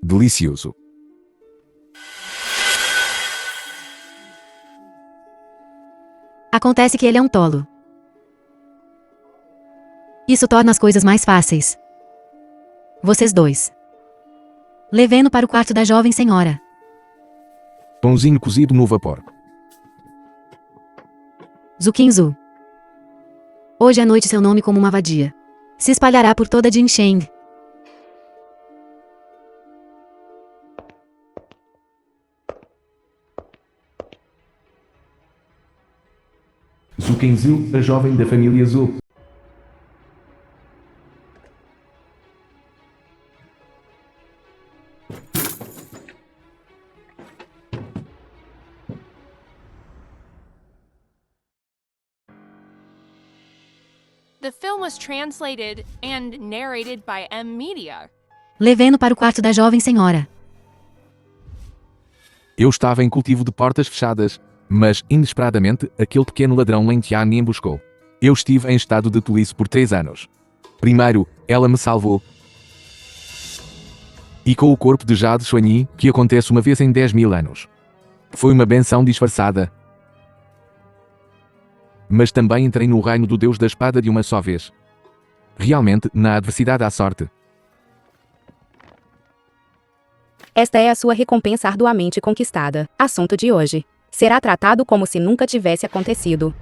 Delicioso. Acontece que ele é um tolo. Isso torna as coisas mais fáceis. Vocês dois. Levem-no para o quarto da jovem senhora. Pãozinho cozido no vapor. Zukinzu. Hoje à noite seu nome como uma vadia se espalhará por toda Jinsheng. Zukinzu, a jovem da família Zhu. The film was translated and narrated by M Media. Levem-no para o quarto da jovem senhora. Eu estava em cultivo de portas fechadas, mas, inesperadamente, aquele pequeno ladrão Lin Tian me emboscou. Eu estive em estado de tolice por 3 anos. Primeiro, ela me salvou. E com o corpo de Jade Xuanyi, que acontece uma vez em 10.000 anos. Foi uma benção disfarçada. Mas também entrei no reino do Deus da Espada de uma só vez. Realmente, na adversidade há sorte. Esta é a sua recompensa arduamente conquistada. Assunto de hoje. Será tratado como se nunca tivesse acontecido.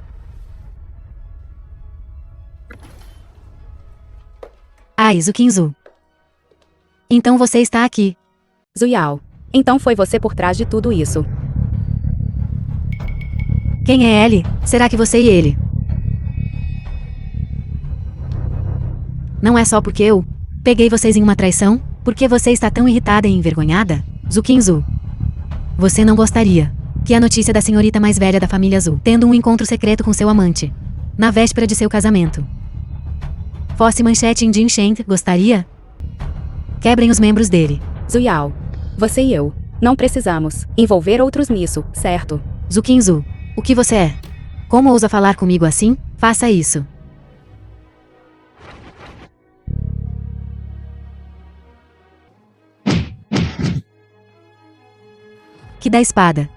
Ai, Zukinzu. Então você está aqui. Zuyao. Então foi você por trás de tudo isso. Quem é ele? Será que você e ele? Não é só porque eu peguei vocês em uma traição? Por que você está tão irritada e envergonhada? Zukinzu. Você não gostaria que a notícia da senhorita mais velha da família Zhu tendo um encontro secreto com seu amante na véspera de seu casamento fosse manchete em Jinsheng, gostaria? Quebrem os membros dele. Zuyao. Você e eu. Não precisamos envolver outros nisso, certo? Zukinzu. O que você é? Como ousa falar comigo assim? Faça isso. Que da espada.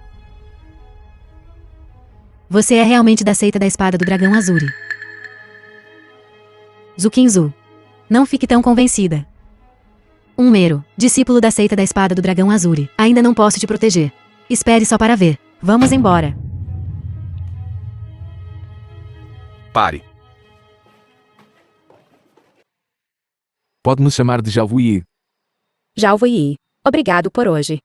Você é realmente da seita da espada do dragão Azuri. Zukinzu. Não fique tão convencida. Um mero discípulo da seita da espada do dragão Azuri. Ainda não posso te proteger. Espere só para ver. Vamos embora. Pare. Pode-me chamar de Zhao Yi. Zhao Yi. Obrigado por hoje.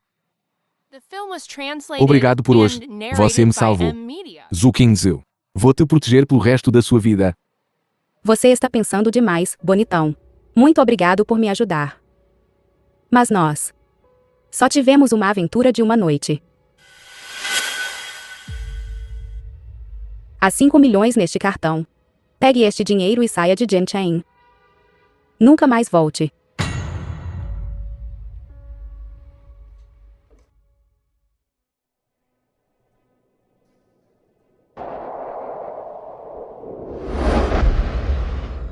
The film was translated Obrigado por hoje. and narrated Você me by salvou. M Media. Zukinzu. Vou te proteger pelo resto da sua vida. Você está pensando demais, bonitão. Muito obrigado por me ajudar. Mas nós só tivemos uma aventura de uma noite. Há 5 milhões neste cartão. Pegue este dinheiro e saia de Jinsheng. Nunca mais volte.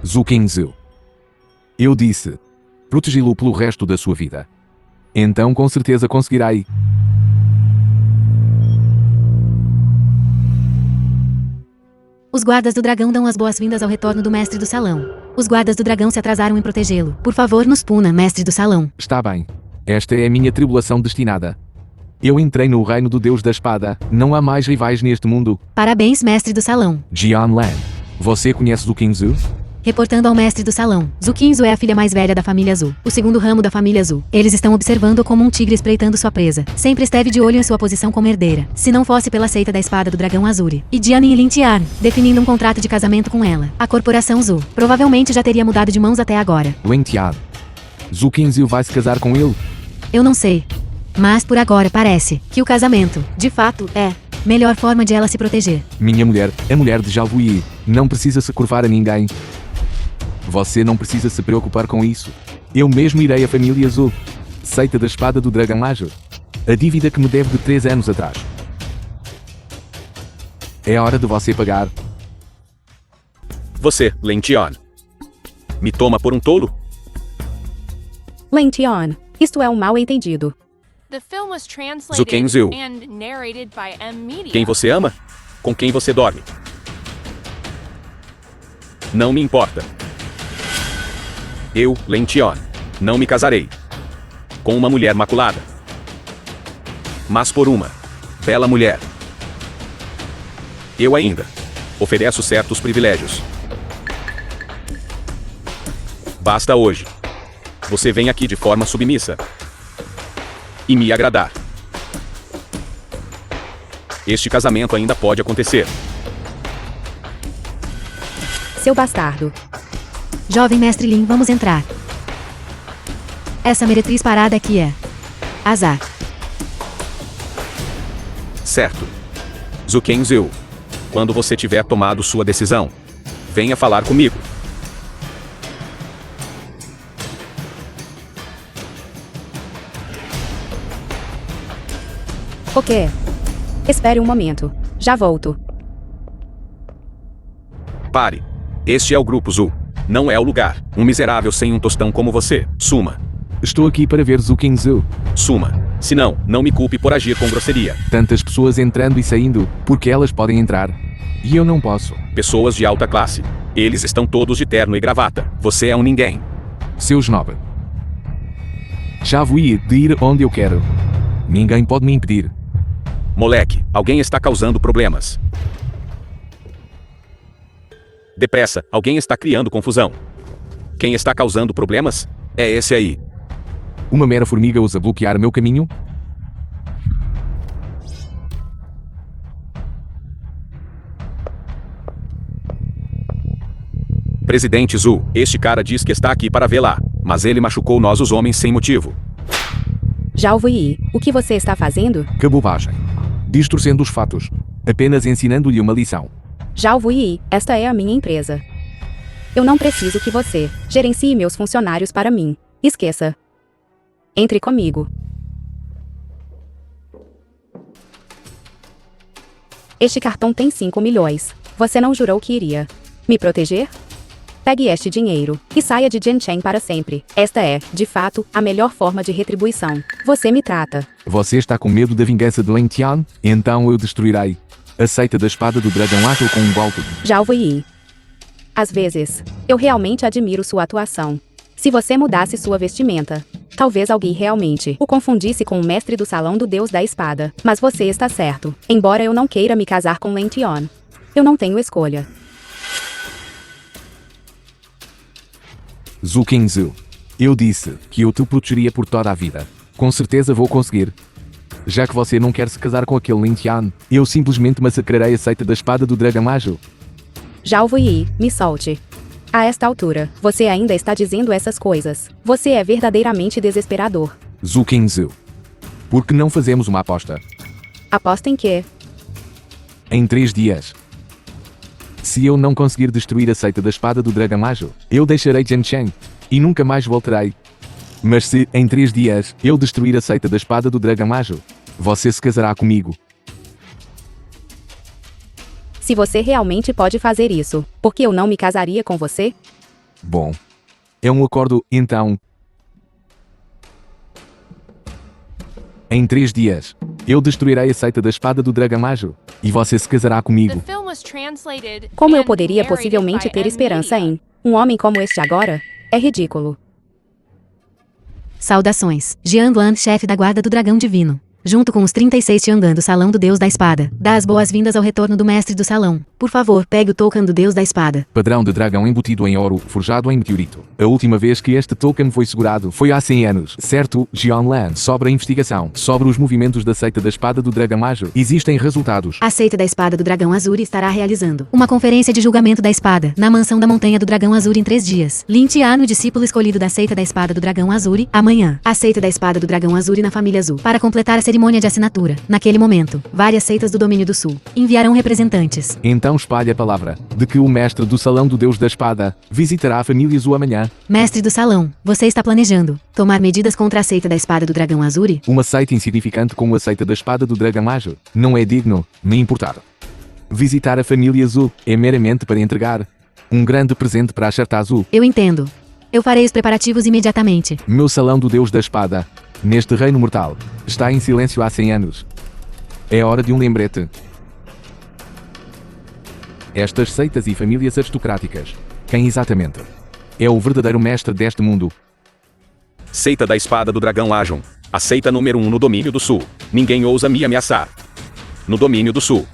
Zukinzu. Eu disse. Protegê-lo pelo resto da sua vida. Então com certeza conseguirá. Os guardas do dragão dão as boas-vindas ao retorno do mestre do salão. Os guardas do dragão se atrasaram em protegê-lo. Por favor, nos puna, mestre do salão. Está bem. Esta é a minha tribulação destinada. Eu entrei no reino do Deus da Espada. Não há mais rivais neste mundo. Parabéns, mestre do salão. Jian Lan. Você conhece Zukinzu? Reportando ao mestre do salão. Zukinzu é a filha mais velha da família Zhu, o segundo ramo da família Zhu. Eles estão observando-o como um tigre espreitando sua presa. Sempre esteve de olho em sua posição como herdeira. Se não fosse pela seita da espada do dragão Azuri e Jianin e Lin Tian, definindo um contrato de casamento com ela, a corporação Zhu provavelmente já teria mudado de mãos até agora. Lin Tian. Zukinzu vai se casar com ele? Eu não sei. Mas por agora parece que o casamento, de fato, é melhor forma de ela se proteger. Minha mulher, a mulher de Zhao Yi, não precisa se curvar a ninguém. Você não precisa se preocupar com isso. Eu mesmo irei à família Zhu. Seita da espada do dragão Azur. A dívida que me deve de 3 anos atrás. É hora de você pagar. Você, Lin Tian. Me toma por um tolo? Lin Tian. Isto é um mal-entendido. The film was Zhu Kenzhu. translated and narrated by M Media. Quem você ama? Com quem você dorme? Não me importa. Eu, Lention, não me casarei com uma mulher maculada, mas por uma bela mulher. Eu ainda ofereço certos privilégios. Basta hoje. Você vem aqui de forma submissa e me agradar. Este casamento ainda pode acontecer. Seu bastardo. Jovem mestre Lin, vamos entrar. Essa meretriz parada aqui é azar. Certo. Zhu Kenzhu, quando você tiver tomado sua decisão, venha falar comigo. O quê? Espere um momento. Já volto. Pare. Este é o grupo Zhu. Não é o lugar. Um miserável sem um tostão como você. Suma. Estou aqui para ver Zhu Kenzhu. Suma. Se não, não me culpe por agir com grosseria. Tantas pessoas entrando e saindo, porque elas podem entrar. E eu não posso. Pessoas de alta classe. Eles estão todos de terno e gravata. Você é um ninguém. Seus nove. Já vou ir de ir onde eu quero. Ninguém pode me impedir. Moleque, alguém está causando problemas. Depressa, alguém está criando confusão. Quem está causando problemas? É esse aí. Uma mera formiga ousa bloquear meu caminho? Presidente Zhu, este cara diz que está aqui para vê-la, mas ele machucou nós os homens sem motivo. Zhao Wuyi, o que você está fazendo? Que bobagem. Distorcendo os fatos. Apenas ensinando-lhe uma lição. Zhao Wuyi, esta é a minha empresa. Eu não preciso que você gerencie meus funcionários para mim. Esqueça. Entre comigo. Este cartão tem 5 milhões. Você não jurou que iria me proteger? Pegue este dinheiro e saia de Jianchen para sempre. Esta é, de fato, a melhor forma de retribuição. Você me trata. Você está com medo da vingança de Lin Tian? Então eu destruirei. A seita da espada do dragão ágil com um golpe. Zhao Wuyi. Às vezes, eu realmente admiro sua atuação. Se você mudasse sua vestimenta, talvez alguém realmente o confundisse com o mestre do salão do deus da espada. Mas você está certo. Embora eu não queira me casar com Lin Tian, eu não tenho escolha. Zhu Kenzhu. Eu disse que eu te protegeria por toda a vida. Com certeza vou conseguir. Já que você não quer se casar com aquele Lin Tian, eu simplesmente massacrarei a seita da espada do dragão ágil. Zhao Wuyi, me solte. A esta altura, você ainda está dizendo essas coisas. Você é verdadeiramente desesperador. Zhu Kenzhu. Por que não fazemos uma aposta? Aposta em quê? Em 3 dias. Se eu não conseguir destruir a seita da espada do dragão ágil, eu deixarei Jianchen e nunca mais voltarei. Mas se, em 3 dias, eu destruir a seita da espada do dragão ágil, você se casará comigo. Se você realmente pode fazer isso, por que eu não me casaria com você? Bom. É um acordo, então. Em 3 dias, eu destruirei a seita da espada do dragão ágil e você se casará The comigo. film was translated Como eu and poderia narrated possivelmente by ter M esperança Media. em um homem como este agora? É ridículo. Saudações. Jian Duan, chefe da guarda do dragão divino. Junto com os 36 Tiangan do Salão do Deus da Espada. Dá as boas-vindas ao retorno do mestre do salão. Por favor, pegue o token do Deus da Espada. Padrão de dragão embutido em ouro, forjado em meteorito. A última vez que este token foi segurado foi há 100 anos. Certo, Jianlan, sobre a investigação, sobre os movimentos da seita da espada do dragão ágil, existem resultados. A seita da espada do dragão Azuri estará realizando uma conferência de julgamento da espada na mansão da montanha do dragão Azuri em 3 dias. Lin Tian, o discípulo escolhido da seita da espada do dragão Azuri, amanhã. A seita da espada do dragão Azuri na família Azul. Para completar a cerimônia de assinatura, naquele momento, várias seitas do domínio do sul enviarão representantes. Então espalhe a palavra de que o mestre do salão do Deus da Espada visitará a família Zhu amanhã. Mestre do salão, você está planejando tomar medidas contra a seita da espada do dragão Azuri? Uma seita insignificante como a seita da espada do dragão ágil não é digno me importar. Visitar a família Zhu é meramente para entregar um grande presente para a Charta Azul. Eu entendo. Eu farei os preparativos imediatamente. Meu salão do Deus da Espada, neste reino mortal, está em silêncio há 100 anos. É hora de um lembrete. Estas seitas e famílias aristocráticas, quem exatamente é o verdadeiro mestre deste mundo? Seita da Espada do Dragão Lajon. A seita número 1 no domínio do sul. Ninguém ousa me ameaçar. No domínio do sul.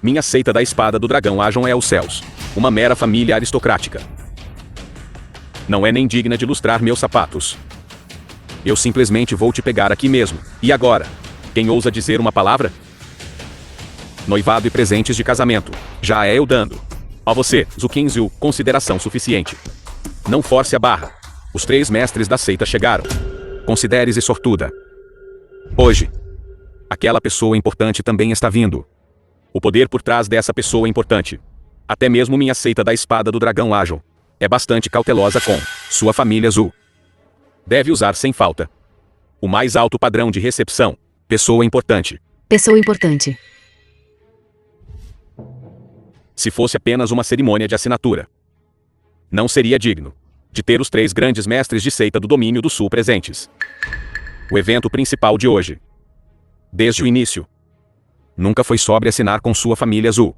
Minha seita da Espada do Dragão Lajon é os céus. Uma mera família aristocrática. Não é nem digna de lustrar meus sapatos. Eu simplesmente vou te pegar aqui mesmo. E agora? Quem ousa dizer uma palavra? Noivado e presentes de casamento. Já é eu dando. A você, Zukinzu, consideração suficiente. Não force a barra. Os 3 mestres da seita chegaram. Considere-se sortuda. Hoje, aquela pessoa importante também está vindo. O poder por trás dessa pessoa importante. Até mesmo minha seita da Espada do Dragão Lajon é bastante cautelosa com sua família Zu. Deve usar sem falta o mais alto padrão de recepção. Pessoa importante. Pessoa importante. Se fosse apenas uma cerimônia de assinatura, não seria digno de ter os 3 grandes mestres de seita do domínio do sul presentes. O evento principal de hoje, desde o início, nunca foi sobre assinar com sua família Zu.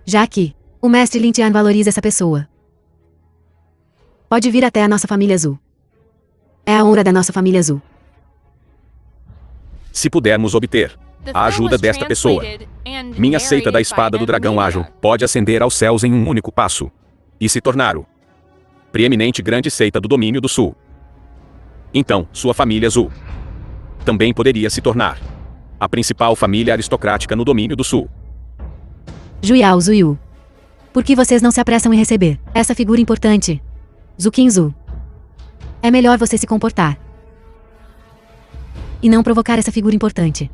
Já que o mestre Lin Tian valoriza essa pessoa, pode vir até a nossa família Zu. É a honra da nossa família Zu. Se pudermos obter a ajuda desta pessoa, minha seita da Espada do Dragão Lajon pode ascender aos céus em um único passo e se tornar o preeminente grande seita do domínio do sul. Então, sua família Zu também poderia se tornar a principal família aristocrática no domínio do sul. Juiao Zuyu. Por que vocês não se apressam em receber essa figura importante? Zukinzu. É melhor você se comportar e não provocar essa figura importante,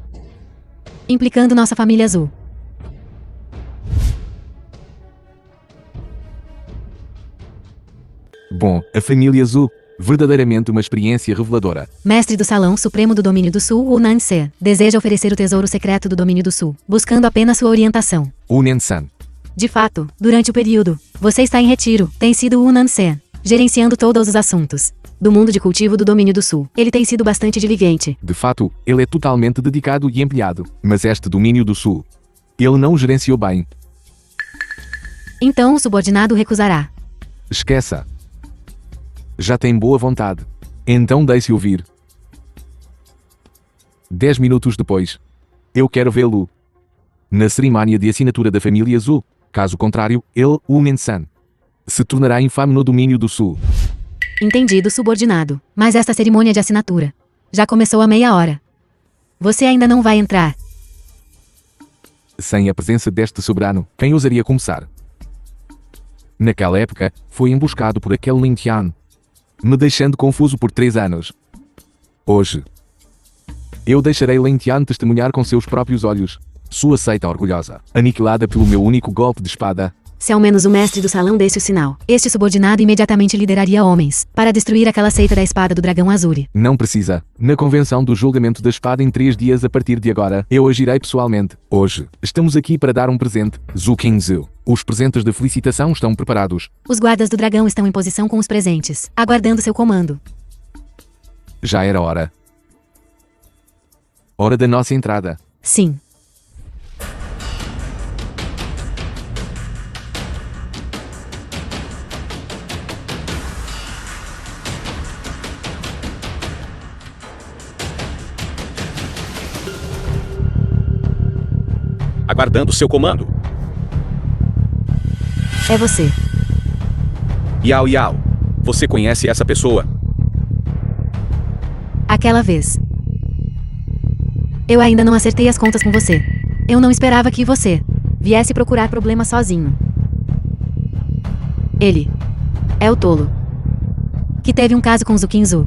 implicando nossa família Zu. Bom, a família Zu, verdadeiramente uma experiência reveladora. Mestre do Salão Supremo do Domínio do Sul, o Nanse, deseja oferecer o tesouro secreto do Domínio do Sul, buscando apenas sua orientação. O Nensan. De fato, durante o período, você está em retiro, tem sido o Nanse, gerenciando todos os assuntos do mundo de cultivo do Domínio do Sul. Ele tem sido bastante diligente. De fato, ele é totalmente dedicado e empenhado. Mas este domínio do sul, ele não o gerenciou bem. Então o subordinado recusará. Esqueça. Já tem boa vontade. Então deixe-o vir. 10 minutos depois. Eu quero vê-lo na cerimônia de assinatura da família Zu. Caso contrário, ele, o Nensan, se tornará infame no domínio do sul. Entendido, subordinado. Mas esta cerimônia de assinatura já começou há meia hora. Você ainda não vai entrar. Sem a presença deste soberano, quem ousaria começar? Naquela época, foi emboscado por aquele Lin Tian, me deixando confuso por 3 anos. Hoje, eu deixarei Lin Tian testemunhar com seus próprios olhos sua seita orgulhosa, aniquilada pelo meu único golpe de espada. Se ao menos o mestre do salão desse o sinal, este subordinado imediatamente lideraria homens para destruir aquela seita da Espada do Dragão Azuri. Não precisa. Na convenção do julgamento da espada em 3 dias a partir de agora, eu agirei pessoalmente. Hoje, estamos aqui para dar um presente. Zukinzu. Os presentes de felicitação estão preparados. Os guardas do dragão estão em posição com os presentes, aguardando seu comando. Já era hora. Hora da nossa entrada. Sim. Aguardando seu comando. É você. Yao Yao. Você conhece essa pessoa? Aquela vez. Eu ainda não acertei as contas com você. Eu não esperava que você viesse procurar problemas sozinho. Ele é o tolo que teve um caso com Zukinzu,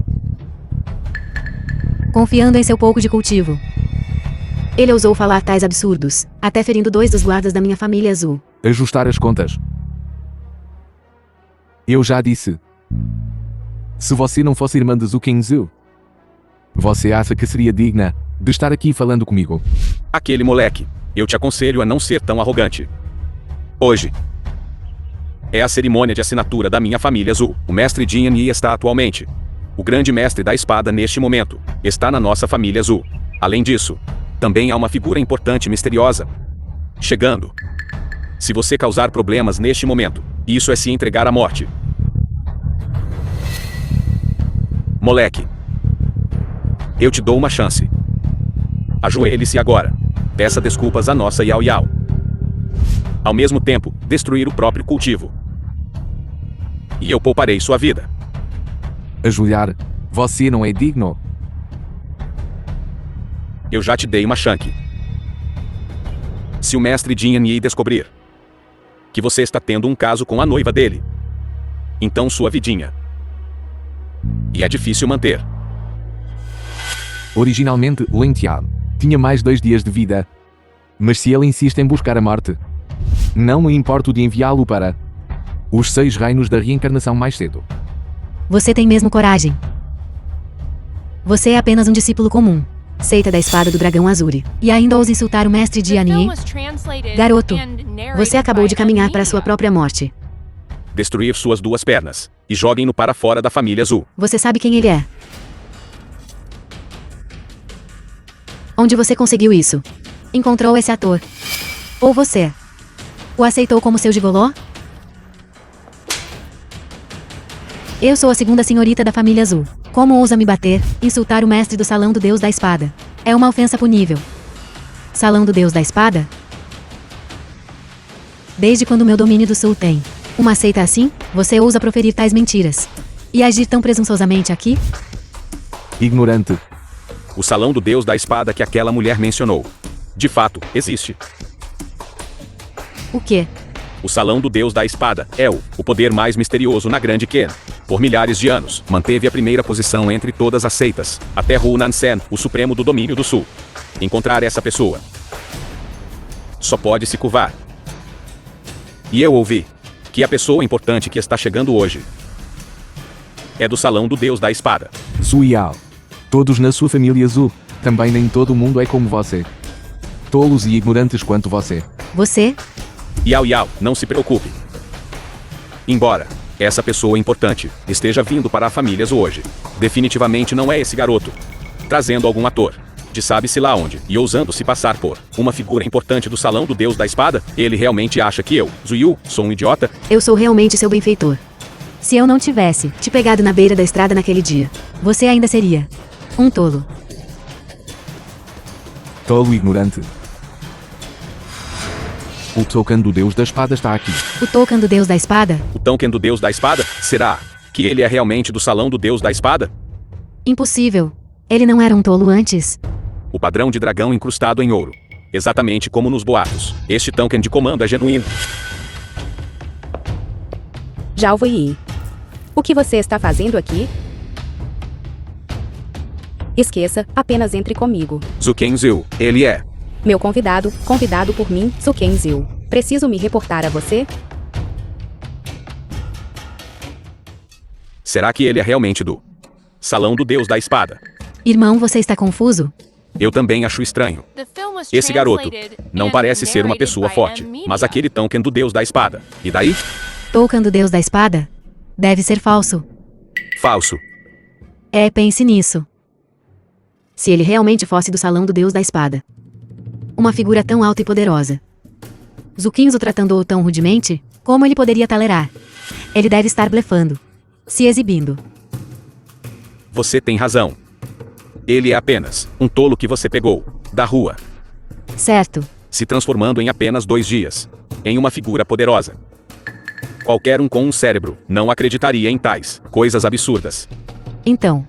confiando em seu pouco de cultivo. Ele ousou falar tais absurdos, até ferindo 2 dos guardas da minha família azul. Ajustar as contas. Eu já disse. Se você não fosse irmã de Zukinzu, você acha que seria digna de estar aqui falando comigo? Aquele moleque. Eu te aconselho a não ser tão arrogante. Hoje, É a cerimônia de assinatura da minha família Zhu. O mestre Jian Yi está atualmente. O grande mestre da espada neste momento está na nossa família Zhu. Além disso, também há uma figura importante e misteriosa chegando. Se você causar problemas neste momento, isso é se entregar à morte. Moleque, eu te dou uma chance. Ajoelhe-se agora. Peça desculpas à nossa Yao Yao. Ao mesmo tempo, destruir o próprio cultivo. E eu pouparei sua vida. Ajoelhar. Você não é digno. Eu já te dei uma chance. Se o mestre Jian Yi descobrir que você está tendo um caso com a noiva dele, então sua vidinha. E é difícil manter. Originalmente, Lin Tian tinha mais 2 dias de vida. Mas se ele insiste em buscar a morte, não me importo de enviá-lo para os 6 reinos da reencarnação mais cedo. Você tem mesmo coragem. Você é apenas um discípulo comum. Seita da espada do dragão Azuri. E ainda ousa insultar o mestre The Jian film Yi? was translated Garoto, and narrated você acabou by de caminhar para sua Media. própria morte. Destruir suas 2 pernas e joguem-no para fora da família Zhu. Você sabe quem ele é? Onde você conseguiu isso? Encontrou esse ator? Ou você o aceitou como seu gigolô? Eu sou a segunda senhorita da família Zhu. Como ousa me bater, insultar o mestre do Salão do Deus da Espada? É uma ofensa punível. Salão do Deus da Espada? Desde quando meu domínio do sul tem uma seita assim, você ousa proferir tais mentiras e agir tão presunçosamente aqui? Ignorante. O salão do Deus da espada que aquela mulher mencionou. De fato, existe. O quê? O salão do Deus da espada é o poder mais misterioso na Grande Qen. Por milhares de anos, manteve a primeira posição entre todas as seitas, até Hunan Sen, o supremo do domínio do sul. Encontrar essa pessoa só pode se curvar. E eu ouvi que a pessoa importante que está chegando hoje é do salão do Deus da espada. Zhu Yao. Todos na sua família Zhu. Também nem todo mundo é como você. Tolos e ignorantes quanto você. Você? Yao Yao, não se preocupe. Embora essa pessoa importante esteja vindo para a família Zhu hoje, definitivamente não é esse garoto trazendo algum ator de sabe-se lá onde e ousando se passar por uma figura importante do salão do Deus da espada. Ele realmente acha que eu, Zhu Yu, sou um idiota? Eu sou realmente seu benfeitor. Se eu não tivesse te pegado na beira da estrada naquele dia, você ainda seria um tolo. Tolo e ignorante. O token do Deus da Espada está aqui. O token do Deus da Espada? O token do Deus da espada? Será que ele é realmente do salão do Deus da espada? Impossível. Ele não era um tolo antes? O padrão de dragão incrustado em ouro. Exatamente como nos boatos. Este token de comando é genuíno. Zhao Yi. O que você está fazendo aqui? Esqueça, apenas entre comigo. Zhu Kenzhu, ele é. Meu convidado por mim, Zhu Kenzhu. Preciso me reportar a você? Será que ele é realmente do salão do Deus da espada? Irmão, você está confuso? Eu também acho estranho. The film was Esse garoto translated não and parece ser uma narrated pessoa by forte, Media. mas aquele token do Deus da espada. E daí? Token do Deus da Espada? Deve ser falso. Falso. Pense nisso. Se ele realmente fosse do Salão do Deus da Espada. Uma figura tão alta e poderosa. Zhu Kenzhu tratando-o tão rudemente, como ele poderia tolerar? Ele deve estar blefando. Se exibindo. Você tem razão. Ele é apenas um tolo que você pegou da rua, Certo. se transformando em apenas 2 dias em uma figura poderosa. Qualquer um com um cérebro não acreditaria em tais coisas absurdas. Então.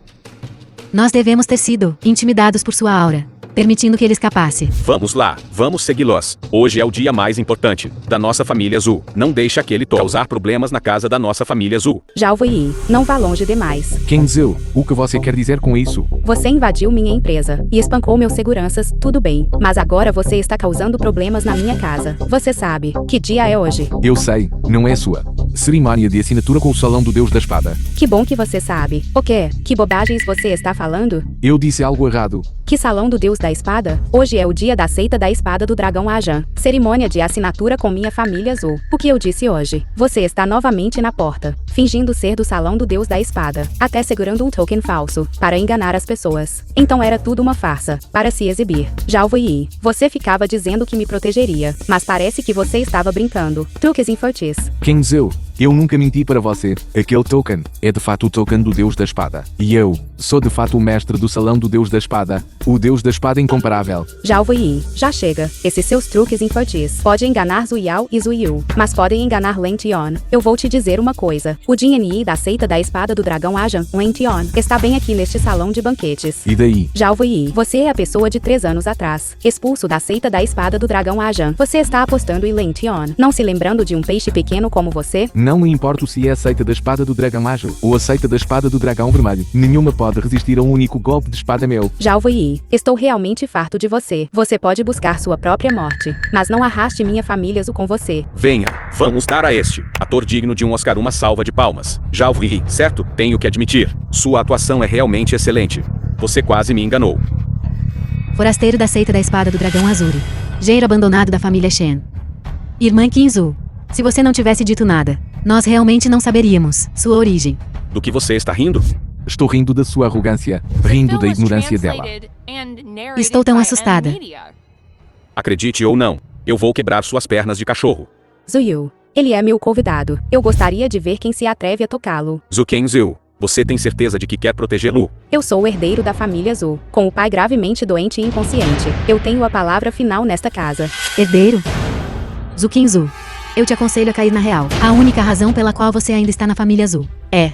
Nós devemos ter sido intimidados por sua aura, permitindo que ele escapasse. Vamos lá, vamos segui-los. Hoje é o dia mais importante da nossa família Zhu. Não deixe aquele tolo causar problemas na casa da nossa família Zhu. Zhao Yi, não vá longe demais. Kenzhu, o que você quer dizer com isso? Você invadiu minha empresa e espancou meus seguranças, tudo bem. Mas agora você está causando problemas na minha casa. Você sabe que dia é hoje? Eu sei, não é sua. Cerimônia de assinatura com o Salão do Deus da Espada. Que bom que você sabe. O quê? Que bobagens você está falando? Eu disse algo errado. Que salão do Deus da Espada? Hoje é o dia da seita da espada do dragão Ajan. Cerimônia de assinatura com minha família azul. O que eu disse hoje? Você está novamente na porta, fingindo ser do salão do Deus da Espada, até segurando um token falso, para enganar as pessoas. Então era tudo uma farsa, para se exibir. Já ouvi. Você ficava dizendo que me protegeria, mas parece que você estava brincando. Truques infantis. Kenzo, eu nunca menti para você. Aquele token é de fato o token do Deus da Espada. E eu sou de fato o mestre do Salão do Deus da Espada. O Deus da Espada incomparável. Já ouvi. Já chega. Esses seus truques infantis podem enganar Zuyao e Zuyu, mas podem enganar Lention. Eu vou te dizer uma coisa. O DNI da seita da espada do dragão Ajan, Lention, está bem aqui neste salão de banquetes. E daí? Já ouvi. Você é a pessoa de 3 anos atrás, expulso da seita da espada do dragão Ajan. Você está apostando em Lention, não se lembrando de um peixe pequeno como você? Não me importo se é a seita da espada do dragão ágil ou a seita da espada do dragão vermelho. Nenhuma pode resistir a um único golpe de espada meu. Já ouvi. Estou realmente farto de você. Você pode buscar sua própria morte, mas não arraste minha família azul com você. Venha, vamos dar a este ator digno de um Oscar uma salva de palmas. Já ouvi, certo? Tenho que admitir. Sua atuação é realmente excelente. Você quase me enganou. Forasteiro da seita da espada do dragão Azuri. Gênero abandonado da família Shen. Irmã Kinzu. Se você não tivesse dito nada, nós realmente não saberíamos sua origem. Do que você está rindo? Estou rindo da sua arrogância, rindo da ignorância dela. Estou tão assustada. Acredite ou não, eu vou quebrar suas pernas de cachorro. Zuyu. Ele é meu convidado. Eu gostaria de ver quem se atreve a tocá-lo. Zukenzu, você tem certeza de que quer protegê-lo? Eu sou o herdeiro da família azul, com o pai gravemente doente e inconsciente. Eu tenho a palavra final nesta casa. Herdeiro? Zukinzu. Eu te aconselho a cair na real. A única razão pela qual você ainda está na família azul é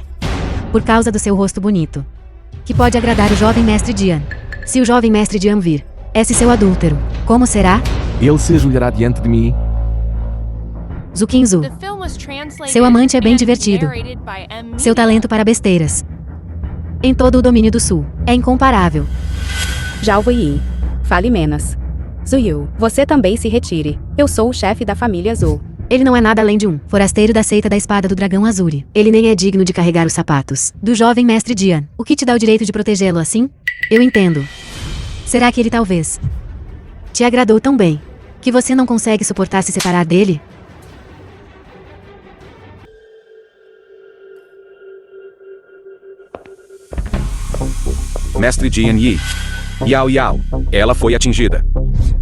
por causa do seu rosto bonito, que pode agradar o jovem mestre Dian. Se o jovem mestre Dian vir, esse seu adúltero, como será? Ele se ajoelhará diante de mim. Zukinzu. Seu amante é bem divertido. Seu talento para besteiras em todo o domínio do sul é incomparável. Já ouvi. Fale menos. Zuyu, você também se retire. Eu sou o chefe da família azul. Ele não é nada além de um forasteiro da seita da espada do dragão Azuri. Ele nem é digno de carregar os sapatos do jovem mestre Dian. O que te dá o direito de protegê-lo assim? Eu entendo. Será que ele talvez te agradou tão bem que você não consegue suportar se separar dele? Mestre Jian Yi. Yao Yao. Ela foi atingida.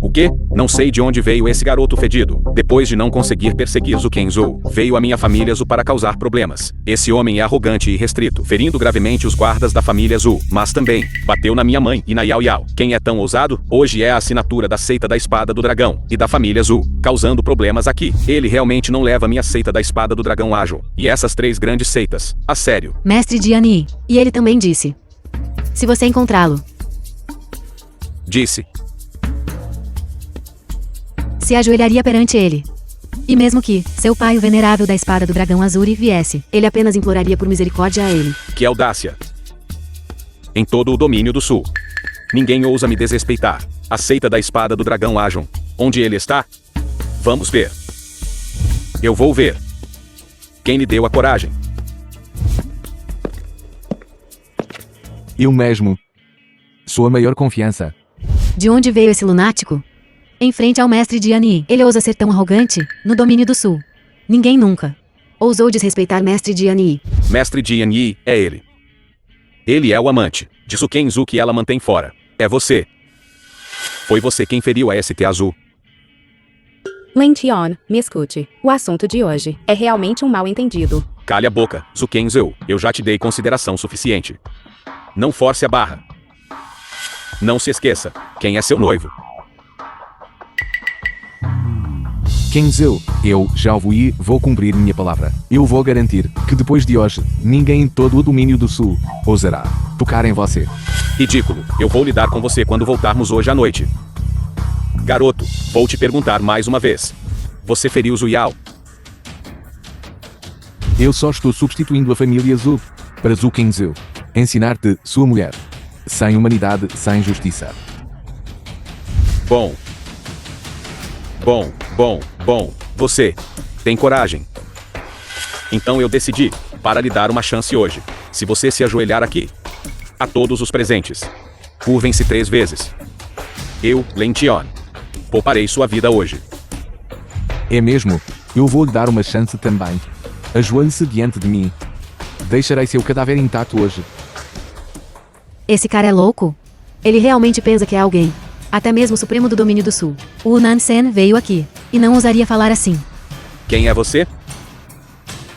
O quê? Não sei de onde veio esse garoto fedido. Depois de não conseguir perseguir Zukenzu, veio a minha família Zu para causar problemas. Esse homem é arrogante e restrito, ferindo gravemente os guardas da família Zu, mas também bateu na minha mãe e na Yao Yao. Quem é tão ousado? Hoje é a assinatura da seita da espada do dragão e da família Zu, causando problemas aqui. Ele realmente não leva minha seita da espada do dragão ágil e essas 3 grandes seitas a sério. Mestre Diani. E ele também disse: se você encontrá-lo, disse, se ajoelharia perante ele. E mesmo que seu pai, o venerável da espada do dragão Azuri, viesse, ele apenas imploraria por misericórdia a ele. Que audácia! Em todo o domínio do sul. Ninguém ousa me desrespeitar. A seita da espada do dragão Ajon. Onde ele está? Vamos ver. Eu vou ver. Quem lhe deu a coragem? Eu mesmo. Sou a maior confiança. De onde veio esse lunático? Em frente ao mestre Diani, ele ousa ser tão arrogante, no domínio do sul. Ninguém nunca ousou desrespeitar mestre Diani. Mestre Jian Yi é ele. Ele é o amante de Zukenzu que ela mantém fora. É você. Foi você quem feriu a ST Azul. Lention, me escute. O assunto de hoje é realmente um mal-entendido. Cale a boca, Zukenzu. Eu já te dei consideração suficiente. Não force a barra. Não se esqueça, quem é seu noivo? Kenzo, eu, já ouvi, vou cumprir minha palavra. Eu vou garantir que depois de hoje, ninguém em todo o domínio do sul ousará tocar em você. Ridículo, eu vou lidar com você quando voltarmos hoje à noite. Garoto, vou te perguntar mais uma vez. Você feriu Zuyao? Eu só estou substituindo a família Zu para Zukenzu. Ensinar-te, sua mulher. Sem humanidade, sem justiça. Bom. Você tem coragem. Então eu decidi, para lhe dar uma chance hoje. Se você se ajoelhar aqui, a todos os presentes, curvem-se 3 vezes. Eu, Lention, pouparei sua vida hoje. É mesmo? Eu vou lhe dar uma chance também. Ajoelhe-se diante de mim. Deixarei seu cadáver intacto hoje. Esse cara é louco? Ele realmente pensa que é alguém. Até mesmo o Supremo do Domínio do Sul. O Nansen veio aqui. E não ousaria falar assim. Quem é você?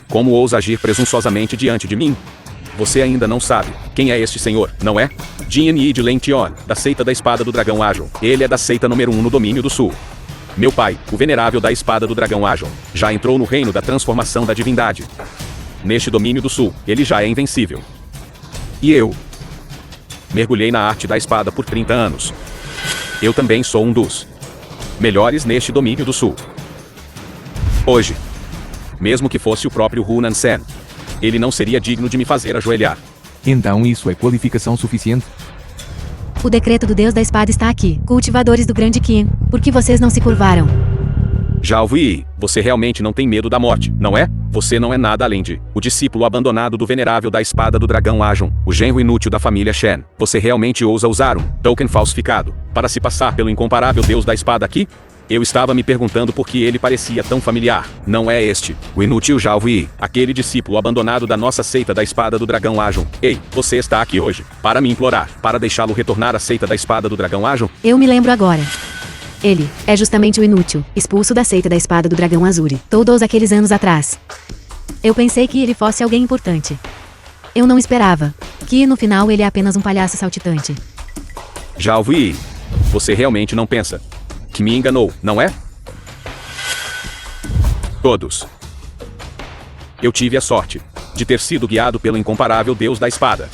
Como ousa agir presunçosamente diante de mim? Você ainda não sabe quem é este senhor, não é? Jinyi de Lention, da seita da Espada do Dragão Ajon. Ele é da seita número 1 no Domínio do Sul. Meu pai, o venerável da Espada do Dragão Ajon, já entrou no reino da transformação da divindade. Neste Domínio do Sul, ele já é invencível. E eu mergulhei na arte da espada por 30 anos. Eu também sou um dos melhores neste Domínio do Sul. Hoje, mesmo que fosse o próprio Hu Nansen, ele não seria digno de me fazer ajoelhar. Então isso é qualificação suficiente? O decreto do Deus da Espada está aqui. Cultivadores do Grande Qin. Por que vocês não se curvaram? Já ouvi, você realmente não tem medo da morte, não é? Você não é nada além de o discípulo abandonado do venerável da Espada do Dragão Ajon, o genro inútil da família Shen. Você realmente ousa usar um token falsificado para se passar pelo incomparável Deus da Espada aqui? Eu estava me perguntando por que ele parecia tão familiar. Não é este, o inútil Zhao Yi, aquele discípulo abandonado da nossa seita da Espada do Dragão Ajon. Ei, você está aqui hoje para me implorar, para deixá-lo retornar à seita da Espada do Dragão Ajon? Eu me lembro agora. Ele é justamente o inútil, expulso da seita da Espada do Dragão Azuri, todos aqueles anos atrás. Eu pensei que ele fosse alguém importante. Eu não esperava que, no final, ele é apenas um palhaço saltitante. Zhao Yi, você realmente não pensa que me enganou, não é? Todos. Eu tive a sorte de ter sido guiado pelo incomparável Deus da Espada.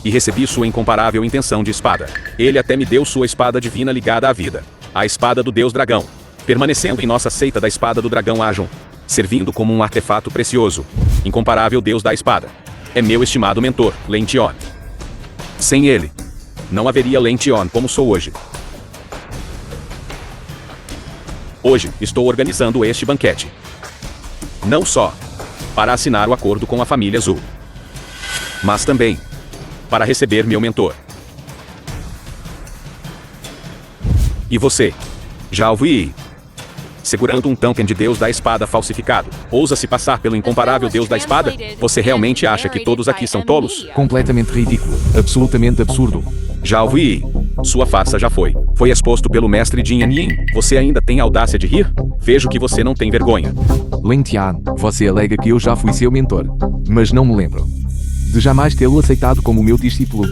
E recebi sua incomparável intenção de espada. Ele até me deu sua espada divina ligada à vida. A espada do Deus Dragão. Permanecendo em nossa seita da Espada do Dragão Ajon. Servindo como um artefato precioso. Incomparável Deus da Espada. É meu estimado mentor, Lention. Sem ele, não haveria Lention como sou hoje. Hoje, estou organizando este banquete. Não só para assinar o acordo com a família Zhu, mas também para receber meu mentor. E você, Zhao Yi, segurando um token de Deus da Espada falsificado, ousa se passar pelo incomparável Deus da Espada? Você realmente acha que todos aqui são tolos? Completamente ridículo. Absolutamente absurdo. Zhao Yi, sua farsa já foi exposto pelo mestre Jin Yanyin. Você ainda tem audácia de rir? Vejo que você não tem vergonha. Lin Tian, você alega que eu já fui seu mentor. Mas não me lembro de jamais tê-lo aceitado como meu discípulo.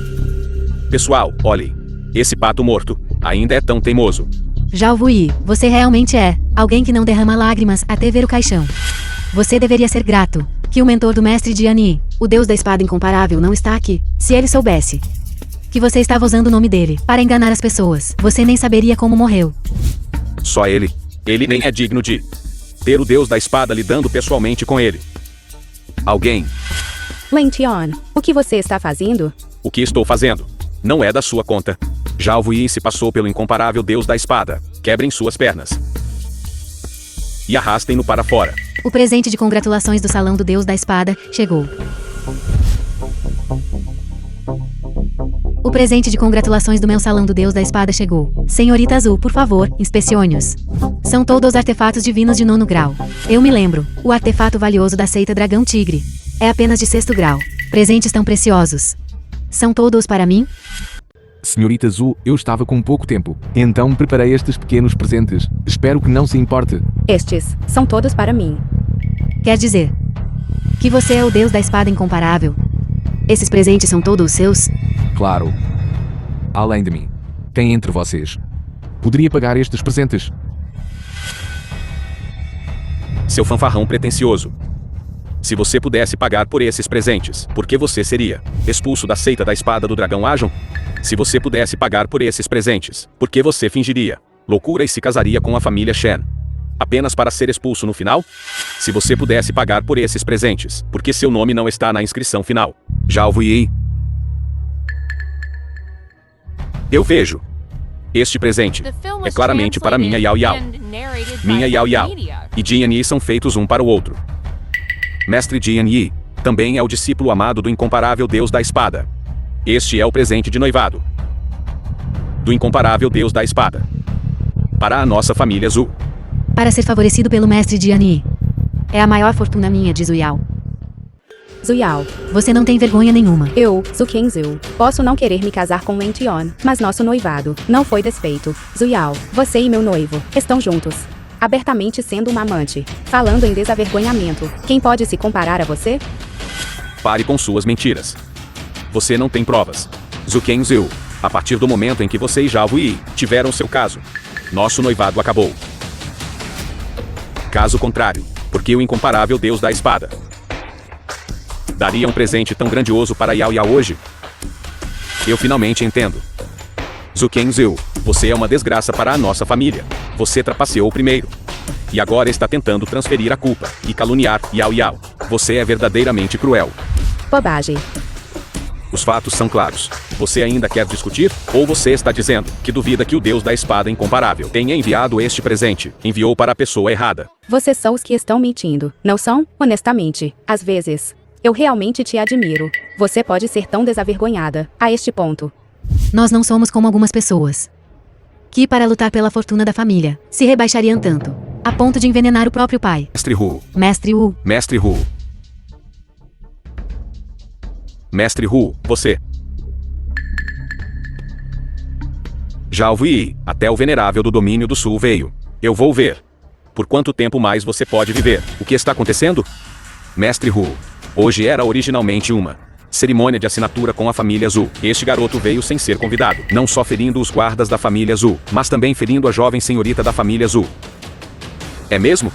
Pessoal, olhem. Esse pato morto ainda é tão teimoso. Zhao Yi, você realmente é alguém que não derrama lágrimas até ver o caixão. Você deveria ser grato que o mentor do mestre Jiani, o Deus da Espada incomparável, não está aqui. Se ele soubesse que você estava usando o nome dele para enganar as pessoas, você nem saberia como morreu. Só ele. Ele nem é digno de ter o Deus da Espada lidando pessoalmente com ele. Alguém. Lention, o que você está fazendo? O que estou fazendo não é da sua conta. Zhao Yi se passou pelo incomparável Deus da Espada. Quebrem suas pernas e arrastem-no para fora. O presente de congratulações do Salão do Deus da Espada chegou. O presente de congratulações do meu Salão do Deus da Espada chegou. Senhorita Azul, por favor, inspecione-os. São todos artefatos divinos de 9º grau. Eu me lembro, o artefato valioso da seita Dragão Tigre é apenas de 6º grau. Presentes tão preciosos. São todos para mim? Senhorita Zhu, eu estava com pouco tempo. Então preparei estes pequenos presentes. Espero que não se importe. Estes são todos para mim. Quer dizer que você é o Deus da Espada incomparável? Esses presentes são todos seus? Claro. Além de mim, quem entre vocês poderia pagar estes presentes? Seu fanfarrão pretensioso. Se você pudesse pagar por esses presentes, por que você seria expulso da seita da Espada do Dragão Ajon? Se você pudesse pagar por esses presentes, por que você fingiria loucura e se casaria com a família Shen? Apenas para ser expulso no final? Se você pudesse pagar por esses presentes, por que seu nome não está na inscrição final? Zhao Yi. Eu vejo. Este presente é claramente para minha Yao Yao. Minha Yao Yao e Jiani são feitos um para o outro. Mestre Jian Yi também é o discípulo amado do incomparável Deus da Espada. Este é o presente de noivado do incomparável Deus da Espada para a nossa família Zhu. Para ser favorecido pelo mestre Jiani. É a maior fortuna minha, diz Yao. Zuyao. Você não tem vergonha nenhuma. Eu, Zhu Qingzu, posso não querer me casar com Wen Tian, mas nosso noivado não foi desfeito. Zuyao, você e meu noivo estão juntos, abertamente sendo uma amante, falando em desavergonhamento. Quem pode se comparar a você? Pare com suas mentiras. Você não tem provas. Zhu Qingzu, a partir do momento em que você e Zhao Yi tiveram seu caso, nosso noivado acabou. Caso contrário, porque o incomparável Deus da Espada daria um presente tão grandioso para Yao Yao hoje? Eu finalmente entendo. Zhu Qingzu, você é uma desgraça para a nossa família. Você trapaceou primeiro. E agora está tentando transferir a culpa e caluniar Yao Yao. Você é verdadeiramente cruel. Bobagem. Os fatos são claros. Você ainda quer discutir? Ou você está dizendo que duvida que o Deus da Espada incomparável tenha enviado este presente? Enviou para a pessoa errada. Vocês são os que estão mentindo, não são? Honestamente, às vezes, eu realmente te admiro. Você pode ser tão desavergonhada, a este ponto. Nós não somos como algumas pessoas que, para lutar pela fortuna da família, se rebaixariam tanto, a ponto de envenenar o próprio pai. Mestre Hu. Mestre Wu. Mestre Hu. Mestre Hu, você. Já ouvi, até o venerável do domínio do sul veio. Eu vou ver. Por quanto tempo mais você pode viver? O que está acontecendo? Mestre Hu. Hoje era originalmente uma cerimônia de assinatura com a família Zhu. Este garoto veio sem ser convidado, não só ferindo os guardas da família Zhu, mas também ferindo a jovem senhorita da família Zhu. É mesmo?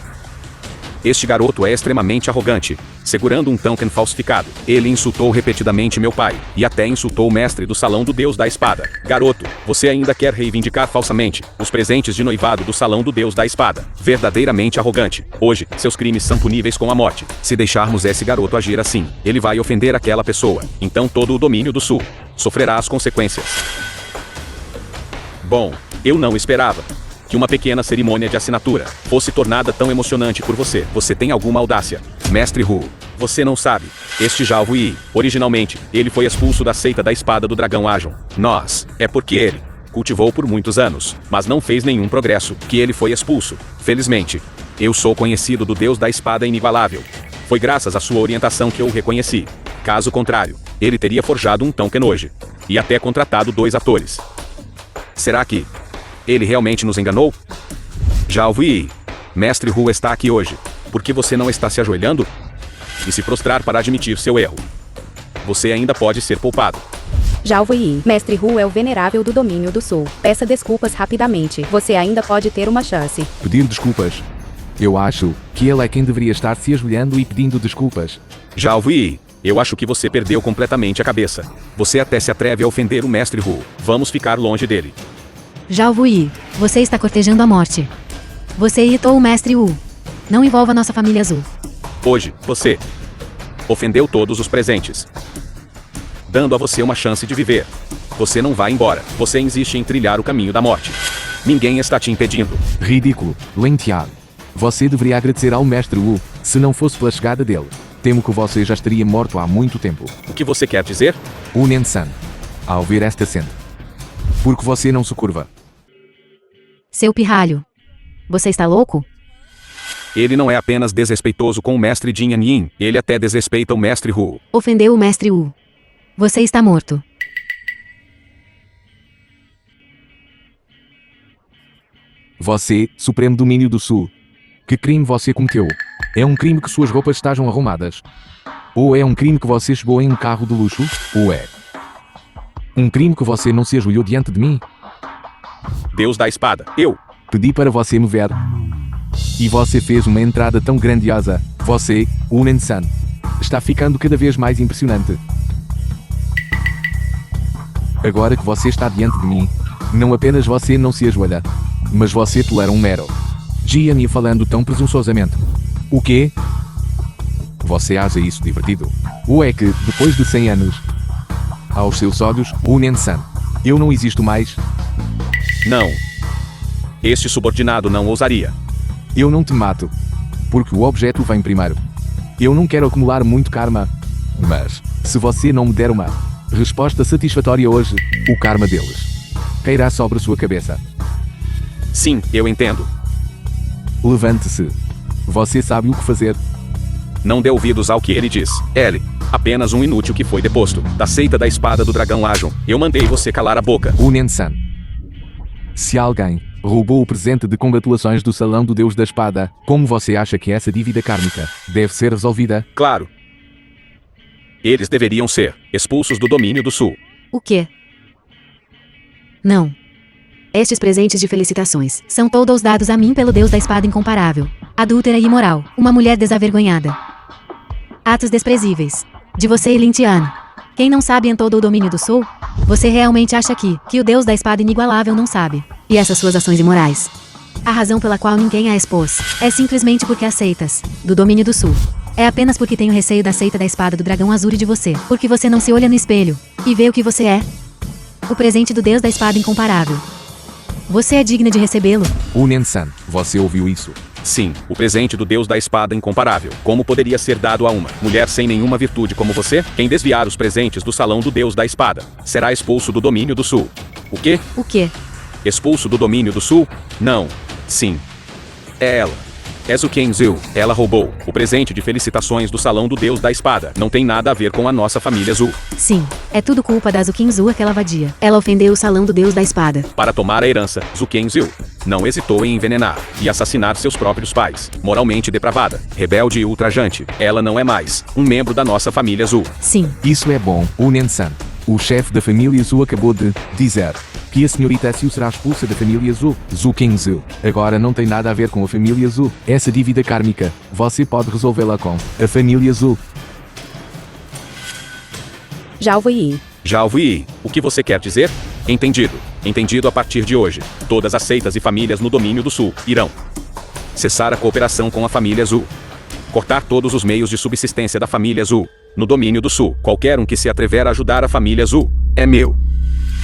Este garoto é extremamente arrogante, segurando um token falsificado. Ele insultou repetidamente meu pai, e até insultou o mestre do Salão do Deus da Espada. Garoto, você ainda quer reivindicar falsamente os presentes de noivado do Salão do Deus da Espada. Verdadeiramente arrogante. Hoje, seus crimes são puníveis com a morte. Se deixarmos esse garoto agir assim, ele vai ofender aquela pessoa. Então todo o domínio do sul sofrerá as consequências. Bom, eu não esperava que uma pequena cerimônia de assinatura fosse tornada tão emocionante por você. Você tem alguma audácia. Mestre Hu, você não sabe. Este Zhao Yi, originalmente, ele foi expulso da seita da Espada do Dragão Ajon. É porque ele cultivou por muitos anos, mas não fez nenhum progresso, que ele foi expulso. Felizmente, eu sou conhecido do Deus da Espada inigualável. Foi graças à sua orientação que eu o reconheci. Caso contrário, ele teria forjado um token hoje. E até contratado 2 atores. Será que ele realmente nos enganou? Já ouvi. Mestre Hu está aqui hoje. Por que você não está se ajoelhando e se prostrar para admitir seu erro? Você ainda pode ser poupado. Já ouvi. Mestre Hu é o venerável do domínio do sul. Peça desculpas rapidamente. Você ainda pode ter uma chance. Pedir desculpas. Eu acho que ele é quem deveria estar se ajoelhando e pedindo desculpas. Já ouvi. Eu acho que você perdeu completamente a cabeça. Você até se atreve a ofender o Mestre Hu. Vamos ficar longe dele. Zhao Yi, você está cortejando a morte. Você irritou o mestre Wu. Não envolva nossa família Zhu. Hoje, você ofendeu todos os presentes, dando a você uma chance de viver. Você não vai embora. Você insiste em trilhar o caminho da morte. Ninguém está te impedindo. Ridículo, Wen Tian. Você deveria agradecer ao mestre Wu, se não fosse pela chegada dele. Temo que você já estaria morto há muito tempo. O que você quer dizer? Unen-san. Ao ver esta cena. Porque você não se curva. Seu pirralho. Você está louco? Ele não é apenas desrespeitoso com o mestre Jian Yin, ele até desrespeita o mestre Hu. Ofendeu o mestre Wu. Você está morto. Você, Supremo Domínio do Sul. Que crime você cometeu? É um crime que suas roupas estejam arrumadas? Ou é um crime que você chegou em um carro de luxo? Ou é um crime que você não se ajoelhou diante de mim? Deus da Espada, eu pedi para você me ver. E você fez uma entrada tão grandiosa. Você, Unen-san, está ficando cada vez mais impressionante. Agora que você está diante de mim, não apenas você não se ajoelha, mas você tolera um mero Jian Yi falando tão presunçosamente. O quê? Você acha isso divertido? Ou é que, depois de 100 anos, aos seus olhos, Unen-san, eu não existo mais? Não. Este subordinado não ousaria. Eu não te mato, porque o objeto vem primeiro. Eu não quero acumular muito karma. Mas, se você não me der uma resposta satisfatória hoje, o karma deles cairá sobre sua cabeça. Sim, eu entendo. Levante-se. Você sabe o que fazer. Não dê ouvidos ao que ele diz. L. Apenas um inútil que foi deposto. Da seita da espada do dragão Lajon. Eu mandei você calar a boca. Unen-san. Se alguém roubou o presente de congratulações do Salão do Deus da Espada, como você acha que essa dívida kármica deve ser resolvida? Claro. Eles deveriam ser expulsos do domínio do sul. O quê? Não. Estes presentes de felicitações são todos dados a mim pelo Deus da Espada incomparável. Adúltera e imoral, uma mulher desavergonhada. Atos desprezíveis. De você e Lintiano. Quem não sabe em todo o domínio do sul? Você realmente acha que o Deus da Espada inigualável não sabe? E essas suas ações imorais? A razão pela qual ninguém a expôs é simplesmente porque aceitas, do domínio do sul. É apenas porque tenho receio da seita da espada do dragão azul e de você. Porque você não se olha no espelho e vê o que você é. O presente do Deus da Espada incomparável. Você é digna de recebê-lo. Unen-san, você ouviu isso? Sim, o presente do Deus da Espada incomparável. Como poderia ser dado a uma mulher sem nenhuma virtude como você? Quem desviar os presentes do Salão do Deus da Espada será expulso do domínio do sul. O quê? O quê? Expulso do domínio do sul? Não. Sim. É ela. É Zukenzu. Ela roubou o presente de felicitações do Salão do Deus da Espada. Não tem nada a ver com a nossa família Zu. Sim, é tudo culpa da Zukinzu, aquela vadia. Ela ofendeu o Salão do Deus da Espada. Para tomar a herança, Zukenzu não hesitou em envenenar e assassinar seus próprios pais. Moralmente depravada, rebelde e ultrajante, ela não é mais um membro da nossa família Zu. Sim. Isso é bom, Unen-san. O chefe da família Zu acabou de dizer que a senhorita Siu será expulsa da família Zu. Zukenzu. Agora não tem nada a ver com a família Zu. Essa dívida kármica, você pode resolvê-la com a família Zu. Já ouvi. Já ouvi. O que você quer dizer? Entendido. Entendido a partir de hoje. Todas as seitas e famílias no domínio do sul irão cessar a cooperação com a família Zu. Cortar todos os meios de subsistência da família Zu. No domínio do sul, qualquer um que se atrever a ajudar a família Zu é meu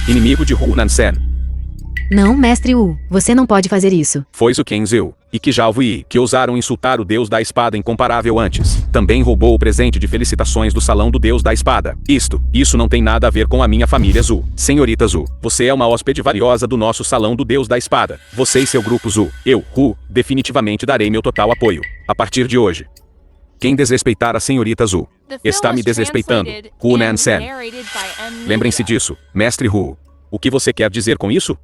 inimigo de Hunan-sen. Não, mestre Wu, você não pode fazer isso. Foi Zukenzu e Kijalvi que ousaram insultar o Deus da Espada incomparável antes. Também roubou o presente de felicitações do Salão do Deus da Espada. Isso não tem nada a ver com a minha família Zu. Senhorita Zu, você é uma hóspede valiosa do nosso Salão do Deus da Espada. Você e seu grupo Zu, eu, Hu, definitivamente darei meu total apoio. A partir de hoje. Quem desrespeitar a senhorita Zu está me desrespeitando. Hunan-sen. Lembrem-se disso, mestre Hu. O que você quer dizer com isso?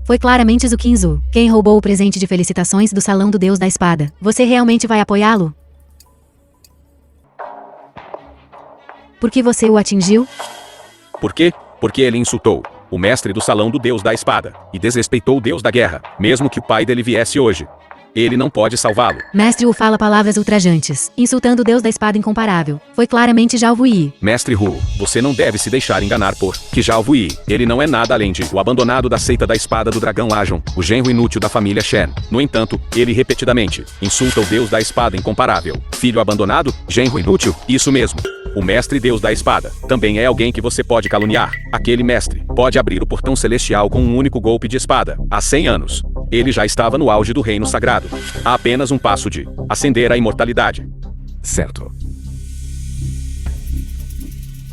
Foi claramente Zukinzu quem roubou o presente de felicitações do Salão do Deus da Espada. Você realmente vai apoiá-lo? Por que você o atingiu? Por quê? Porque ele insultou o mestre do Salão do Deus da Espada e desrespeitou o Deus da Guerra, mesmo que o pai dele viesse hoje. Ele não pode salvá-lo. Mestre Wu fala palavras ultrajantes, insultando o Deus da Espada incomparável. Foi claramente Zhao Yi. Mestre Hu, você não deve se deixar enganar por Zhao Yi. Ele não é nada além de o abandonado da seita da espada do dragão Lajon, o genro inútil da família Shen. No entanto, ele repetidamente insulta o Deus da Espada incomparável. Filho abandonado? Genro inútil? Isso mesmo. O mestre Deus da Espada também é alguém que você pode caluniar. Aquele mestre pode abrir o portão celestial com um único golpe de espada. Há 100 anos. Ele já estava no auge do reino sagrado. Há apenas um passo de ascender à imortalidade. Certo.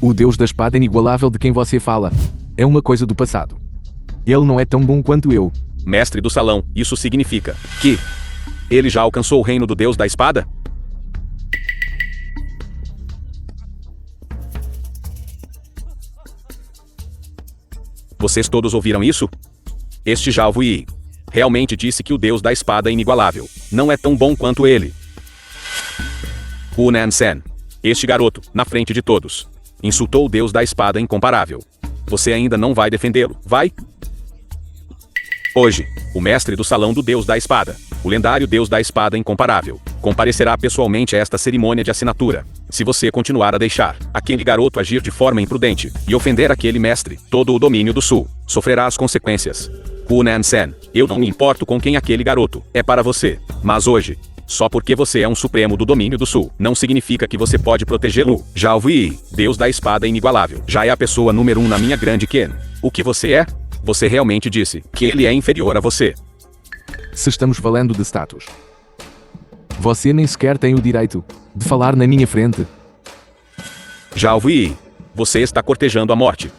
O Deus da Espada inigualável de quem você fala é uma coisa do passado. Ele não é tão bom quanto eu. Mestre do Salão, isso significa que ele já alcançou o reino do Deus da Espada? Vocês todos ouviram isso? Este Zhao Yi realmente disse que o Deus da Espada inigualável não é tão bom quanto ele. Hunan-sen, este garoto, na frente de todos, insultou o Deus da Espada incomparável. Você ainda não vai defendê-lo, vai? Hoje, o mestre do Salão do Deus da Espada, o lendário Deus da Espada incomparável, comparecerá pessoalmente a esta cerimônia de assinatura. Se você continuar a deixar aquele garoto agir de forma imprudente e ofender aquele mestre, todo o domínio do Sul sofrerá as consequências. Hunan-sen, eu não me importo com quem aquele garoto é para você, mas hoje, só porque você é um supremo do domínio do Sul, não significa que você pode protegê-lo. Já ouvi, Deus da Espada inigualável, já é a pessoa número 1 na minha grande Ken. O que você é? Você realmente disse que ele é inferior a você. Se estamos falando de status, Você nem sequer tem o direito de falar na minha frente. Já ouvi. Você está cortejando a morte.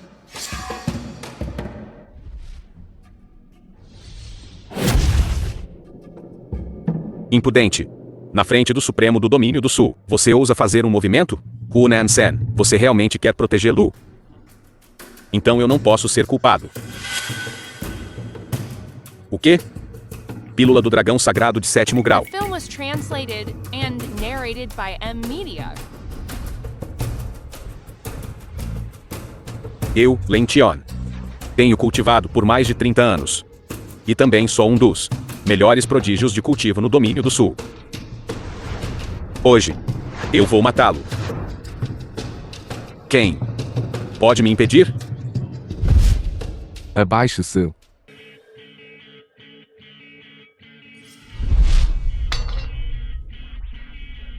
Impudente. Na frente do Supremo do Domínio do Sul, você ousa fazer um movimento? Hunan Sen, você realmente quer proteger Lu? Então eu não posso ser culpado. O quê? Pílula do Dragão Sagrado de 7º grau. The film was translated and narrated by M Media. Eu, Lention, tenho cultivado por mais de 30 anos. E também sou um dos melhores prodígios de cultivo no Domínio do Sul. Hoje, eu vou matá-lo. Quem pode me impedir? Abaixe-se.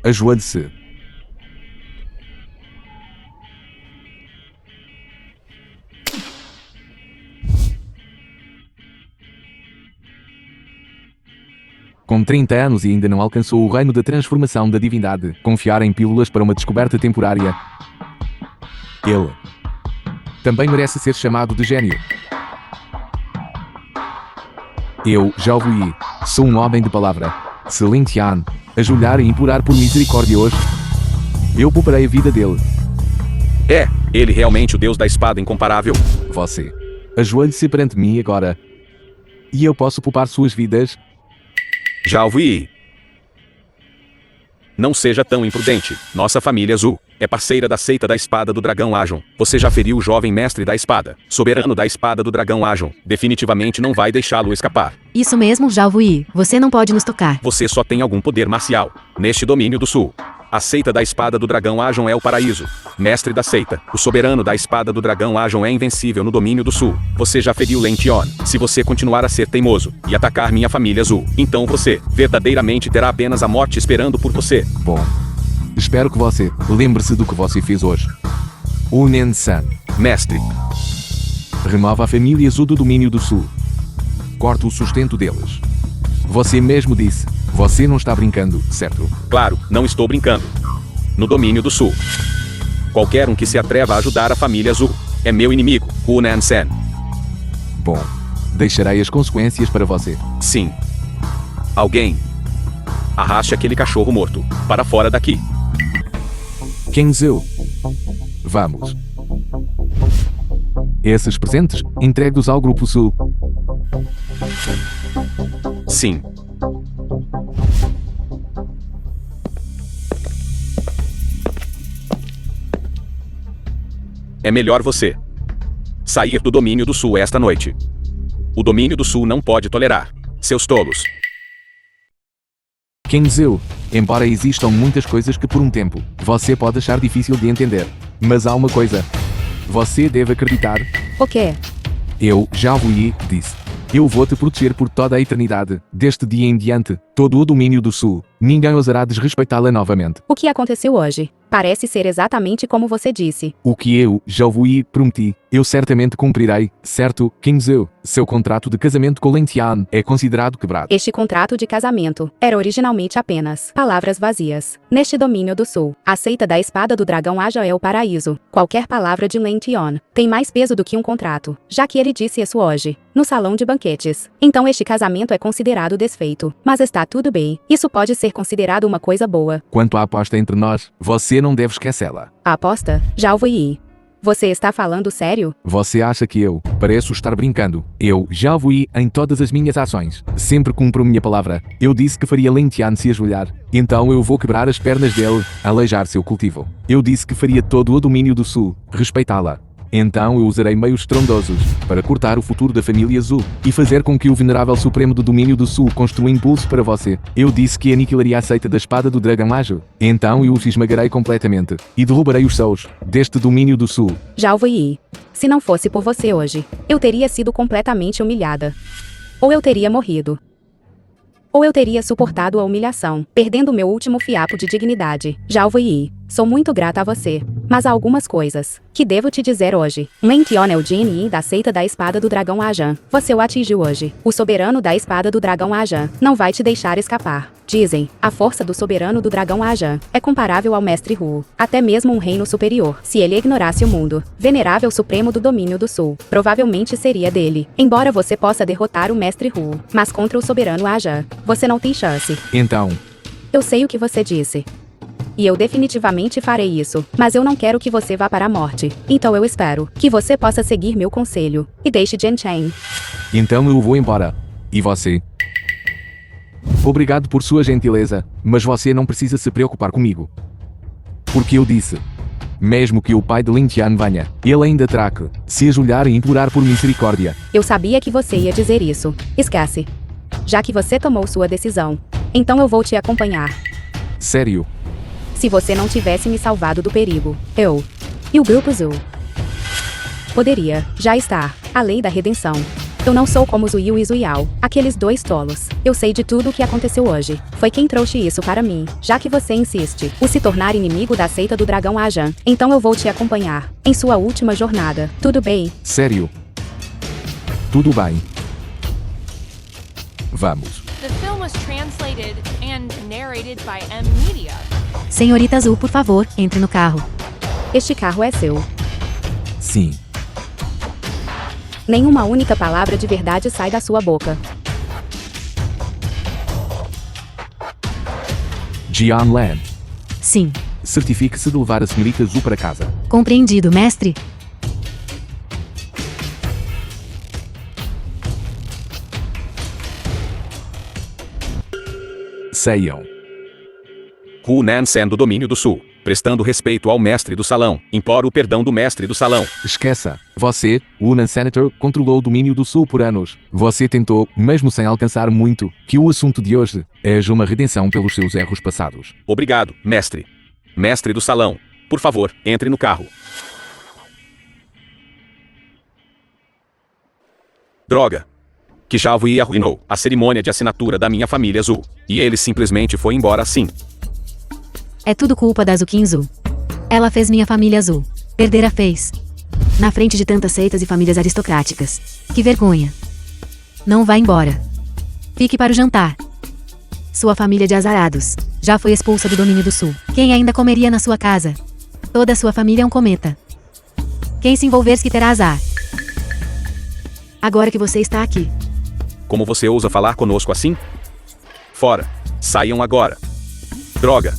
Ajoelhe-se. Com 30 anos e ainda não alcançou o reino da transformação da divindade, confiar em pílulas para uma descoberta temporária. Ele também merece ser chamado de gênio. Eu, Zhao Yi, sou um homem de palavra. Se Lin Tian ajoelhar e implorar por misericórdia hoje, eu pouparei a vida dele. É, ele realmente o Deus da espada incomparável. Você, ajoelhe-se perante mim agora. E eu posso poupar suas vidas. Já ouvi. Não seja tão imprudente. Nossa família Zhu é parceira da seita da espada do dragão Ajon. Você já feriu o jovem mestre da espada, soberano da espada do dragão Ajon. Definitivamente não vai deixá-lo escapar. Isso mesmo, Zhao Yi. Você não pode nos tocar. Você só tem algum poder marcial neste domínio do sul. A seita da espada do dragão Ajon é o paraíso. Mestre da seita, o soberano da espada do dragão Ajon é invencível no domínio do sul. Você já feriu Lention. Se você continuar a ser teimoso e atacar minha família Zhu, então você verdadeiramente terá apenas a morte esperando por você. Bom, espero que você lembre-se do que você fez hoje. Unen-san, Mestre, remova a família Zhu do domínio do sul. Corta o sustento deles. Você mesmo disse, você não está brincando, certo? claro, não estou brincando. No domínio do sul. Qualquer um que se atreva a ajudar a família Zhu é meu inimigo, Hunan Sen. Bom, deixarei as consequências para você. Sim. Alguém arraste aquele cachorro morto para fora daqui. Kenzhou. Vamos. Esses presentes, entregue-os ao Grupo Sul. Sim. É melhor você sair do domínio do sul esta noite. O domínio do sul não pode tolerar seus tolos. Kenzhou, embora existam muitas coisas que por um tempo você pode achar difícil de entender, mas há uma coisa. Você deve acreditar. O quê? Eu, Zhao Yi, disse. Eu vou te proteger por toda a eternidade. Deste dia em diante, todo o domínio do sul, ninguém ousará desrespeitá-la novamente. O que aconteceu hoje? Parece ser exatamente como você disse. O que eu, Zhao Yi, prometi, eu certamente cumprirei, certo, Kenzhou? Seu contrato de casamento com Lin Tian é considerado quebrado. Este contrato de casamento era originalmente apenas palavras vazias. Neste domínio do sul, a seita da espada do dragão Aja é o paraíso. Qualquer palavra de Lin Tian tem mais peso do que um contrato, já que ele disse isso hoje, no salão de banquetes. Então este casamento é considerado desfeito. Mas está tudo bem. Isso pode ser considerado uma coisa boa. Quanto à aposta entre nós, você não deve esquecê-la. A aposta? Já ouvi ir. Você está falando sério? Você acha que eu pareço estar brincando? Eu já vi em todas as minhas ações. Sempre cumpro minha palavra. Eu disse que faria Lin Tian se ajoelhar. Então eu vou quebrar as pernas dele, aleijar seu cultivo. Eu disse que faria todo o domínio do sul, respeitá-la. Então eu usarei meios estrondosos para cortar o futuro da família Zhu e fazer com que o venerável supremo do domínio do sul construa impulso para você. Eu disse que aniquilaria a seita da espada do dragão Ajo. Então eu os esmagarei completamente e derrubarei os seus deste domínio do sul. Já ouvi ir. Se não fosse por você hoje, eu teria sido completamente humilhada. Ou eu teria morrido. Ou eu teria suportado a humilhação, perdendo meu último fiapo de dignidade. Já ouvi ir. Sou muito grata a você. Mas há algumas coisas que devo te dizer hoje. Lention é o GNI da seita da espada do dragão Ajan. Você o atingiu hoje. O soberano da espada do dragão Ajan não vai te deixar escapar. Dizem, a força do soberano do dragão Ajan é comparável ao mestre Hu. Até mesmo um reino superior. Se ele ignorasse o mundo venerável supremo do domínio do sul, provavelmente seria dele. Embora você possa derrotar o mestre Hu, mas contra o soberano Ajan, você não tem chance. Então, Eu sei o que você disse. E eu definitivamente farei isso, mas eu não quero que você vá para a morte. Então eu espero que você possa seguir meu conselho e deixe Jen Chen. então eu vou embora. E você? Obrigado por sua gentileza, mas você não precisa se preocupar comigo. Porque eu disse. Mesmo que o pai de Lin Tian venha, ele ainda terá que se ajoelhar e implorar por misericórdia. Eu sabia que você ia dizer isso. Esquece. Já que você tomou sua decisão, então eu vou te acompanhar. Sério. Se você não tivesse me salvado do perigo, eu e o Grupo Zhu poderia já estar a lei da redenção. Eu não sou como Zuiu e Zuiao, aqueles dois tolos. Eu sei de tudo o que aconteceu hoje. Foi quem trouxe isso para mim. Já que você insiste em se tornar inimigo da seita do dragão Ajan, então eu vou te acompanhar em sua última jornada. Tudo bem? Sério. Tudo bem. Vamos. The film was translated and narrated by M Media. Senhorita Azul, por favor, entre no carro. Este carro é seu. Sim. Nenhuma única palavra de verdade sai da sua boca. Jian Lan, Sim. certifique-se de levar a senhorita Zhu para casa. Compreendido, mestre. Saiam. Hu Nansen do domínio do sul. Prestando respeito ao mestre do salão, imploro o perdão do mestre do salão. Esqueça. Você, Unan Senator, controlou o domínio do sul por anos. Você tentou, mesmo sem alcançar muito, que o assunto de hoje é uma redenção pelos seus erros passados. Obrigado, mestre. Mestre do salão, por favor, entre no carro. Droga. Que Xiaowei arruinou a cerimônia de assinatura da minha família Zhu. E ele simplesmente foi embora assim. É tudo culpa da Zukin Zhu. Ela fez minha família azul. Perder a fez. Na frente de tantas seitas e famílias aristocráticas. Que vergonha. Não vá embora. Fique para o jantar. Sua família de azarados já foi expulsa do domínio do sul. Quem ainda comeria na sua casa? Toda a sua família é um cometa. Quem se envolver que terá azar. Agora que você está aqui. Como você ousa falar conosco assim? Fora. Saiam agora. Droga.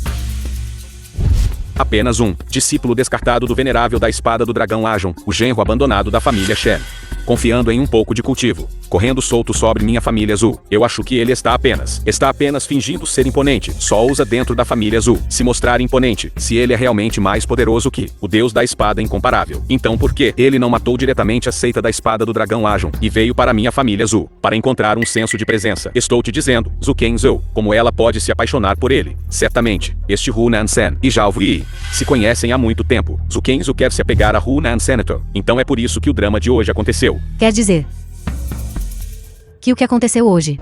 Apenas um discípulo descartado do venerável da espada do dragão Ajon, o genro abandonado da família Shen. Confiando em um pouco de cultivo, correndo solto sobre minha família Zhu. Eu acho que ele está apenas fingindo ser imponente. Só ousa dentro da família Zhu se mostrar imponente, se ele é realmente mais poderoso que o deus da espada incomparável. Então por que ele não matou diretamente a seita da espada do dragão Ajon e veio para minha família Zhu, para encontrar um senso de presença? Estou te dizendo, Zuken Zhou, como ela pode se apaixonar por ele. Certamente, este Hu Nansen e Zhao Yi se conhecem há muito tempo. Zuken Zhou quer se apegar a Hu Nansenator. Então é por isso que o drama de hoje aconteceu. Quer dizer que o que aconteceu hoje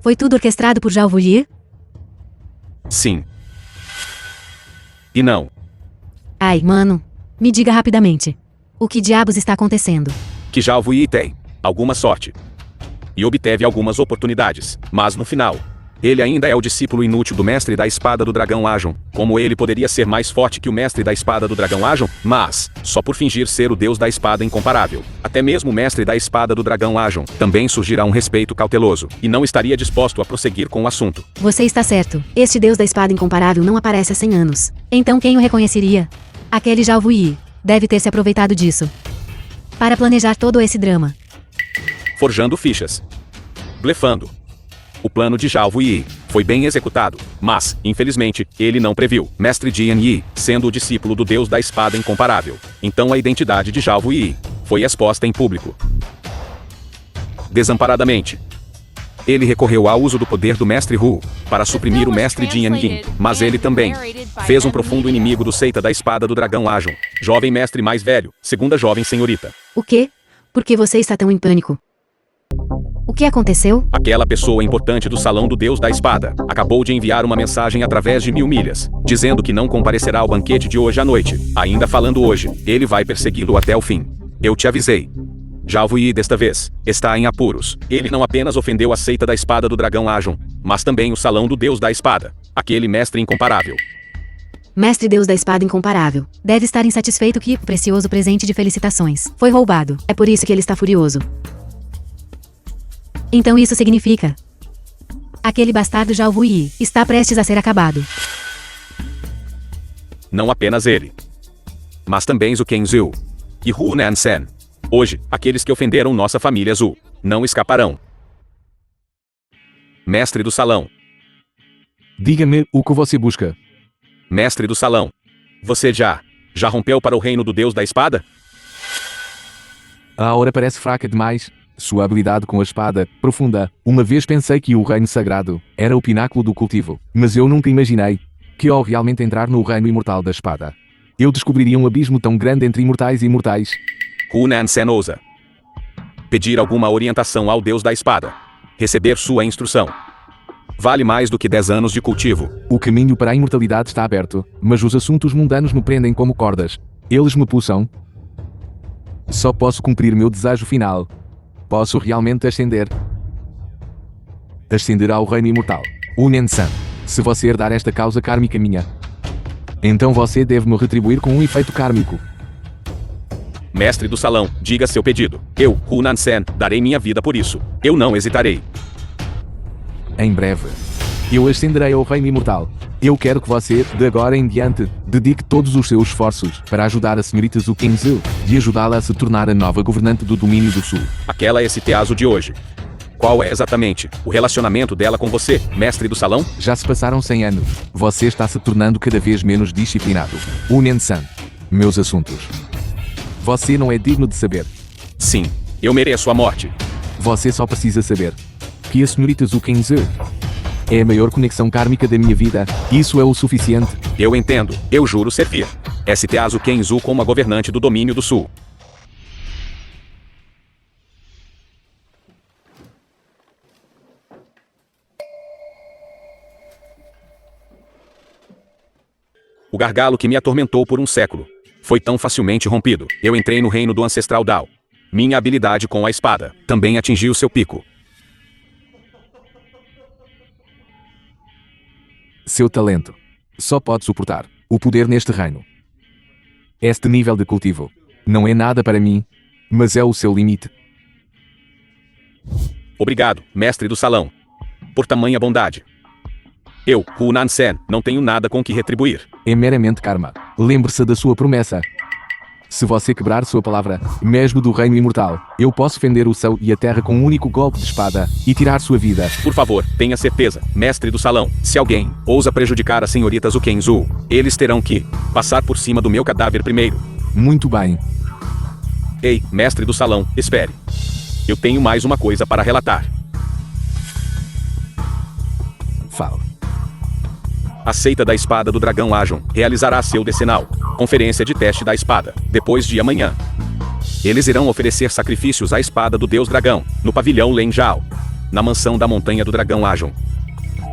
foi tudo orquestrado por Zhao Yi? Sim. E não. Ai, mano. Me diga rapidamente. O que diabos está acontecendo? Que Zhao Yi tem alguma sorte. E obteve algumas oportunidades. Mas no final, ele ainda é o discípulo inútil do mestre da espada do dragão Ajon. Como ele poderia ser mais forte que o mestre da espada do dragão Ajon? Mas, só por fingir ser o deus da espada incomparável. Até mesmo o mestre da espada do dragão Ajon também surgirá um respeito cauteloso. E não estaria disposto a prosseguir com o assunto. Você está certo. Este deus da espada incomparável não aparece há 100 anos. Então quem o reconheceria? Aquele Zhao Yi deve ter se aproveitado disso para planejar todo esse drama. Forjando fichas. Blefando. O plano de Zhao Yi foi bem executado, mas, infelizmente, ele não previu Mestre Jian Yi, sendo o discípulo do deus da espada incomparável. Então a identidade de Zhao Yi foi exposta em público. Desamparadamente. Ele recorreu ao uso do poder do Mestre Hu para suprimir o Mestre Jian Yi, mas ele também fez um profundo inimigo do seita da espada do dragão Ajon, jovem mestre mais velho, segunda jovem senhorita. O quê? Por que você está tão em pânico? O que aconteceu? Aquela pessoa importante do Salão do Deus da Espada acabou de enviar uma mensagem através de 1000 milhas, dizendo que não comparecerá ao banquete de hoje à noite. Ainda falando hoje, ele vai persegui-lo até o fim. Eu te avisei. Jalvuí desta vez está em apuros. Ele não apenas ofendeu a seita da espada do dragão Ajon, mas também o Salão do Deus da Espada, aquele mestre incomparável. Mestre Deus da Espada incomparável. Deve estar insatisfeito que o precioso presente de felicitações foi roubado. É por isso que ele está furioso. Então isso significa... aquele bastardo Jalvuí está prestes a ser acabado. Não apenas ele, mas também Zhu Kenzhu e Hu Nansen. Hoje, aqueles que ofenderam nossa família Zhu não escaparão. Mestre do Salão. Diga-me o que você busca. Mestre do Salão. Você já rompeu para o reino do Deus da Espada? A aura parece fraca demais. Sua habilidade com a espada, profunda. Uma vez pensei que o reino sagrado era o pináculo do cultivo, mas eu nunca imaginei que ao realmente entrar no reino imortal da espada, eu descobriria um abismo tão grande entre imortais e imortais. Hu Nansen ousa pedir alguma orientação ao Deus da Espada. Receber sua instrução. Vale mais do que 10 anos de cultivo. O caminho para a imortalidade está aberto, mas os assuntos mundanos me prendem como cordas. Eles me puxam. Só posso cumprir meu desejo final. Posso realmente ascender. Ascender ao reino imortal. Unen-san, se você herdar esta causa kármica minha, então você deve me retribuir com um efeito kármico. Mestre do Salão, diga seu pedido. Eu, Hu Nansen, darei minha vida por isso. Eu não hesitarei. Em breve, eu ascenderei ao reino imortal. Eu quero que você, de agora em diante, dedique todos os seus esforços para ajudar a senhorita Zhu Kenzhu e ajudá-la a se tornar a nova governante do domínio do sul. Aquela é esse teaso de hoje. Qual é exatamente o relacionamento dela com você, mestre do Salão? Já se passaram 100 anos. Você está se tornando cada vez menos disciplinado. Unen-san, meus assuntos. Você não é digno de saber. Sim, eu mereço a morte. Você só precisa saber que a senhorita Zhu Kenzhu é a maior conexão kármica da minha vida. Isso é o suficiente. Eu entendo. Eu juro servir St. Zhu Kenzhu como a governante do domínio do sul. O gargalo que me atormentou por um século foi tão facilmente rompido. Eu entrei no reino do ancestral Dao. Minha habilidade com a espada também atingiu seu pico. Seu talento só pode suportar o poder neste reino. Este nível de cultivo não é nada para mim, mas é o seu limite. Obrigado, mestre do Salão, por tamanha bondade. Eu, Hu Nansen, não tenho nada com que retribuir. É meramente karma. Lembre-se da sua promessa. Se você quebrar sua palavra, mesmo do reino imortal, eu posso fender o céu e a terra com um único golpe de espada e tirar sua vida. Por favor, tenha certeza, mestre do Salão. Se alguém ousa prejudicar a senhorita Zhu Kenzhu, eles terão que passar por cima do meu cadáver primeiro. Muito bem. Ei, mestre do Salão, espere. Eu tenho mais uma coisa para relatar. Fala. A seita da espada do dragão Ajon realizará seu decenal conferência de teste da espada, depois de amanhã. Eles irão oferecer sacrifícios à espada do deus dragão, no pavilhão Lenjao, na mansão da montanha do dragão Ajon.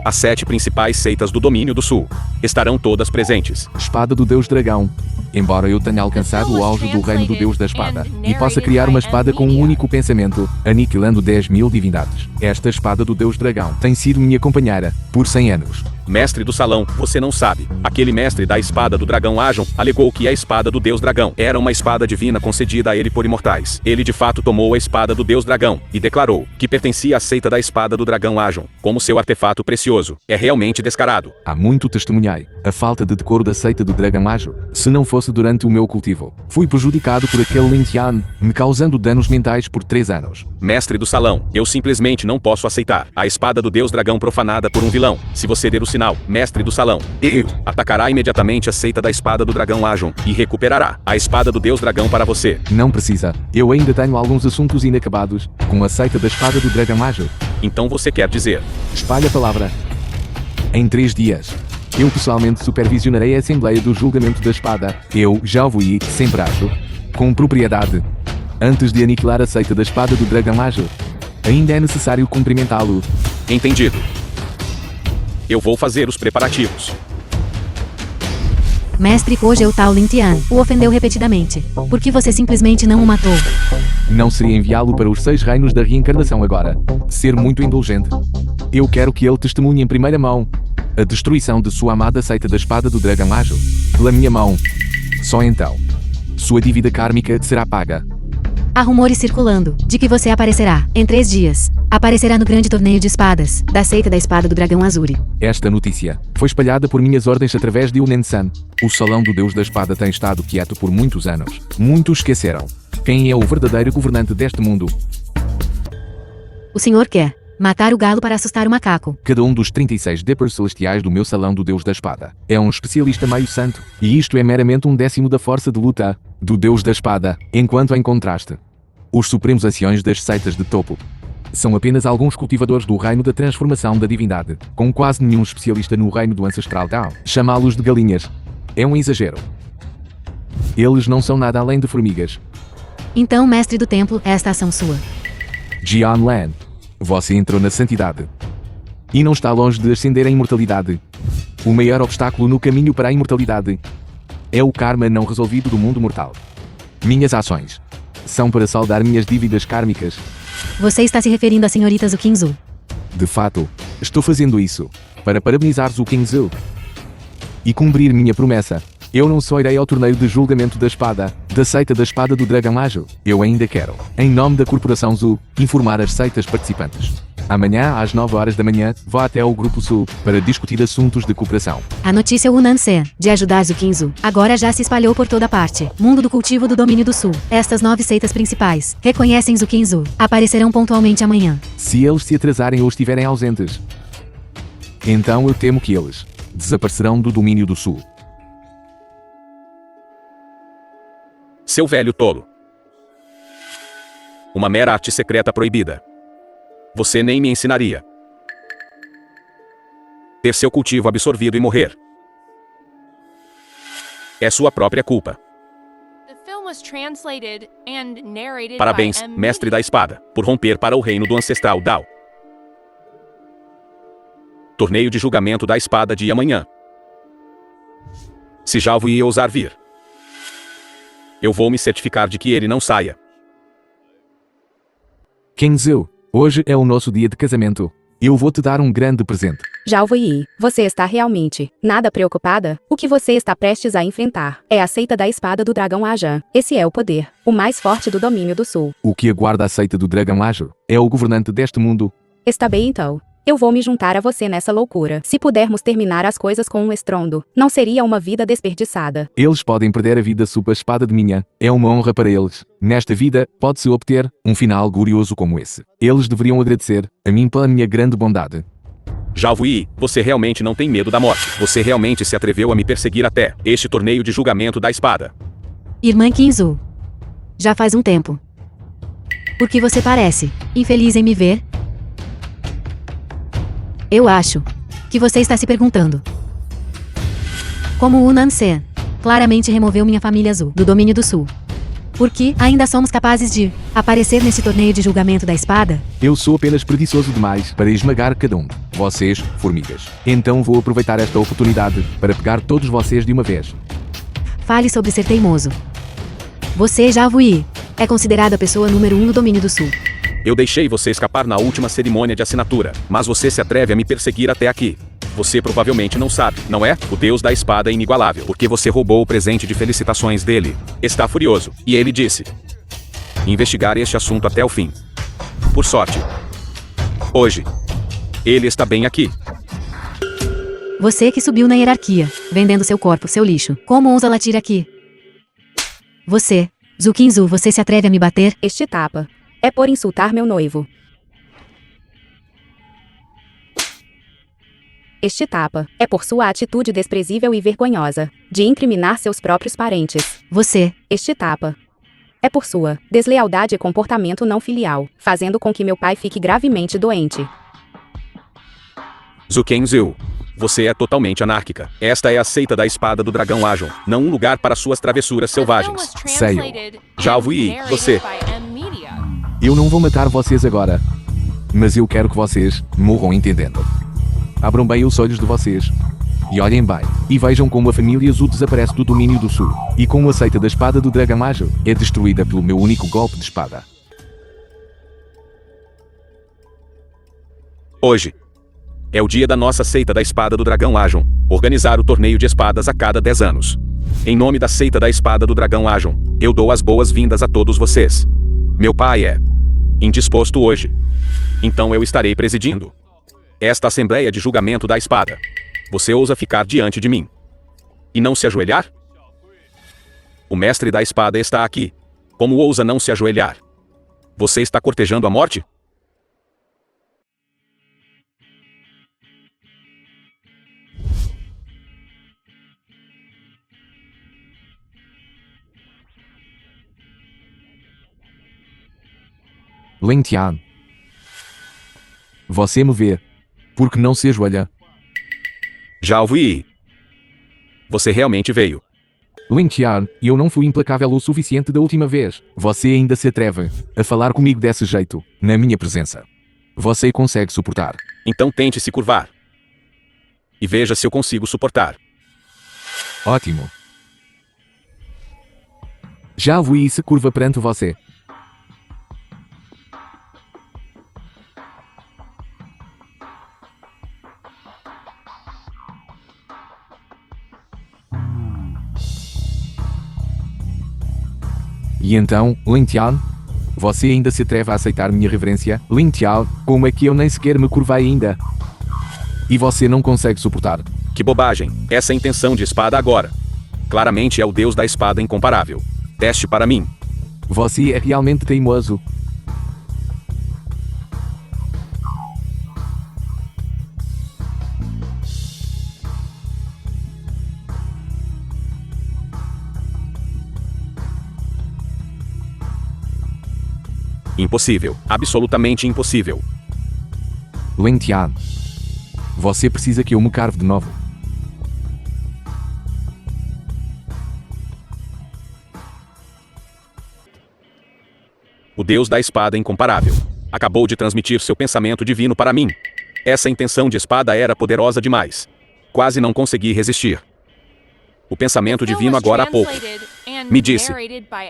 As 7 principais seitas do domínio do sul estarão todas presentes. Espada do deus dragão. Embora eu tenha alcançado o auge do reino do deus da espada e possa criar uma espada com um único pensamento, aniquilando 10.000 divindades, esta espada do deus dragão tem sido minha companheira por 100 anos. Mestre do Salão, você não sabe. Aquele mestre da espada do dragão Ajon alegou que a espada do deus dragão era uma espada divina concedida a ele por imortais. Ele de fato tomou a espada do deus dragão e declarou que pertencia à seita da espada do dragão Ajon como seu artefato precioso. É realmente descarado. Há muito testemunhei a falta de decoro da seita do dragão Ajon. Se não fosse durante o meu cultivo, fui prejudicado por aquele Lin Tian, me causando danos mentais por 3 anos. Mestre do Salão, eu simplesmente não posso aceitar a espada do deus dragão profanada por um vilão. Se você der o sinal, mestre do Salão, eu atacará imediatamente a seita da espada do dragão Ajon e recuperará a espada do deus dragão para você. Não precisa. Eu ainda tenho alguns assuntos inacabados com a seita da espada do dragão Ajon. Então você quer dizer? Espalhe a palavra. Em 3 dias, eu pessoalmente supervisionarei a Assembleia do Julgamento da Espada. Eu, Jalvuí, sempre ajo, com propriedade, antes de aniquilar a seita da espada do dragão Ajon. Ainda é necessário cumprimentá-lo. Entendido. Eu vou fazer os preparativos. Mestre Kojel Tao Lintian o ofendeu repetidamente. Por que você simplesmente não o matou? Não seria enviá-lo para os 6 reinos da reencarnação agora. Ser muito indulgente. Eu quero que ele testemunhe em primeira mão a destruição de sua amada seita da espada do dragão ágil. Pela minha mão. Só então. Sua dívida kármica será paga. Há rumores circulando de que você aparecerá, em 3 dias. Aparecerá no grande torneio de espadas, da seita da espada do dragão Azuri. Esta notícia foi espalhada por minhas ordens através de Unen-san. O salão do deus da espada tem estado quieto por muitos anos. Muitos esqueceram. Quem é o verdadeiro governante deste mundo? O senhor quer matar o galo para assustar o macaco. Cada um dos 36 Deppers celestiais do meu salão do deus da espada é um especialista meio santo, e isto é meramente um décimo da força de luta do deus da espada, enquanto em contraste, os supremos anciões das seitas de topo são apenas alguns cultivadores do reino da transformação da divindade, com quase nenhum especialista no reino do ancestral Tao. Chamá-los de galinhas é um exagero. Eles não são nada além de formigas. Então, mestre do templo, esta ação sua. Jian Lan, você entrou na santidade e não está longe de ascender à imortalidade. O maior obstáculo no caminho para a imortalidade é o karma não resolvido do mundo mortal. Minhas ações são para saldar minhas dívidas kármicas. Você está se referindo à senhorita Zukinzu. De fato, estou fazendo isso para parabenizar Zukinzu e cumprir minha promessa. Eu não só irei ao torneio de julgamento da espada, da seita da espada do dragão ágil. Eu ainda quero, em nome da corporação Zu, informar as seitas participantes. Amanhã, às 9 horas da manhã, vá até ao Grupo Sul para discutir assuntos de cooperação. A notícia Unan-sen, de ajudar Zukinzu, agora já se espalhou por toda parte. Mundo do cultivo do domínio do Sul. Estas 9 seitas principais reconhecem Zukinzu. Aparecerão pontualmente amanhã. Se eles se atrasarem ou estiverem ausentes, então eu temo que eles desaparecerão do domínio do Sul. Seu velho tolo. Uma mera arte secreta proibida. Você nem me ensinaria. Ter seu cultivo absorvido e morrer. É sua própria culpa. The film was translated and narrated Parabéns, by M. mestre da espada, por romper para o reino do ancestral Dao. Torneio de julgamento da espada de amanhã. Se Jalvo ia ousar vir, eu vou me certificar de que ele não saia. Kenzu, hoje é o nosso dia de casamento. Eu vou te dar um grande presente. Jalvoyi, você está realmente nada preocupada? O que você está prestes a enfrentar é a seita da espada do dragão Ajan. Esse é o poder, o mais forte do domínio do Sul. O que aguarda a seita do dragão ágil é o governante deste mundo. Está bem então. Eu vou me juntar a você nessa loucura. Se pudermos terminar as coisas com um estrondo, não seria uma vida desperdiçada. Eles podem perder a vida sob a espada de minha. É uma honra para eles. Nesta vida, pode-se obter um final glorioso como esse. Eles deveriam agradecer a mim pela minha grande bondade. Jalvoyi, você realmente não tem medo da morte. Você realmente se atreveu a me perseguir até este torneio de julgamento da espada. Irmã Kinzu. Já faz um tempo. Por que você parece infeliz em me ver? Eu acho que você está se perguntando. Como o Unan-sen claramente removeu minha família azul do domínio do Sul. Por que ainda somos capazes de aparecer nesse torneio de julgamento da espada? Eu sou apenas preguiçoso demais para esmagar cada um. Vocês, formigas. Então vou aproveitar esta oportunidade para pegar todos vocês de uma vez. Fale sobre ser teimoso. Você, Jalvoyi, é considerado a pessoa número 1 no domínio do Sul. Eu deixei você escapar na última cerimônia de assinatura, mas você se atreve a me perseguir até aqui. Você provavelmente não sabe, não é? O deus da espada é inigualável, porque você roubou o presente de felicitações dele. Está furioso, e ele disse: investigar este assunto até o fim. Por sorte, hoje, ele está bem aqui. Você que subiu na hierarquia, vendendo seu corpo, seu lixo. Como ousa latir aqui? Você, Zukinzu, você se atreve a me bater? Este tapa é por insultar meu noivo. Este tapa é por sua atitude desprezível e vergonhosa de incriminar seus próprios parentes. Você. Este tapa é por sua deslealdade e comportamento não filial, fazendo com que meu pai fique gravemente doente. Zukenzu, você é totalmente anárquica. Esta é a seita da espada do dragão Ajon, não um lugar para suas travessuras The film selvagens. was Seiyo. translated and Jalvoyi, narrated você. by M. Media. Eu não vou matar vocês agora. Mas eu quero que vocês morram entendendo. Abram bem os olhos de vocês. E olhem bem. E vejam como a família Zu desaparece do domínio do sul. E como a seita da espada do dragão mágico é destruída pelo meu único golpe de espada. Hoje é o dia da nossa seita da espada do dragão Ajon organizar o torneio de espadas a cada 10 anos. Em nome da seita da espada do dragão Ajon, eu dou as boas-vindas a todos vocês. Meu pai é indisposto hoje. Então eu estarei presidindo esta assembleia de julgamento da espada. Você ousa ficar diante de mim e não se ajoelhar? O mestre da espada está aqui. Como ousa não se ajoelhar? Você está cortejando a morte? Lin Tian. Você me vê. Por que não se ajoelha? Já ouvi. Você realmente veio. Lin Tian, eu não fui implacável o suficiente da última vez. Você ainda se atreve a falar comigo desse jeito, na minha presença. Você consegue suportar. Então tente se curvar. E veja se eu consigo suportar. Ótimo. Já vi se curva perante você. E então, Lin Tian? Você ainda se atreve a aceitar minha reverência? Lin Tian, como é que eu nem sequer me curvei ainda? E você não consegue suportar? Que bobagem, essa é a intenção de espada agora. Claramente é o deus da espada incomparável. Teste para mim. Você é realmente teimoso. Impossível, absolutamente impossível. Lin Tian. Você precisa que eu me carve de novo. O deus da espada incomparável acabou de transmitir seu pensamento divino para mim. Essa intenção de espada era poderosa demais. Quase não consegui resistir. O pensamento divino agora há pouco me disse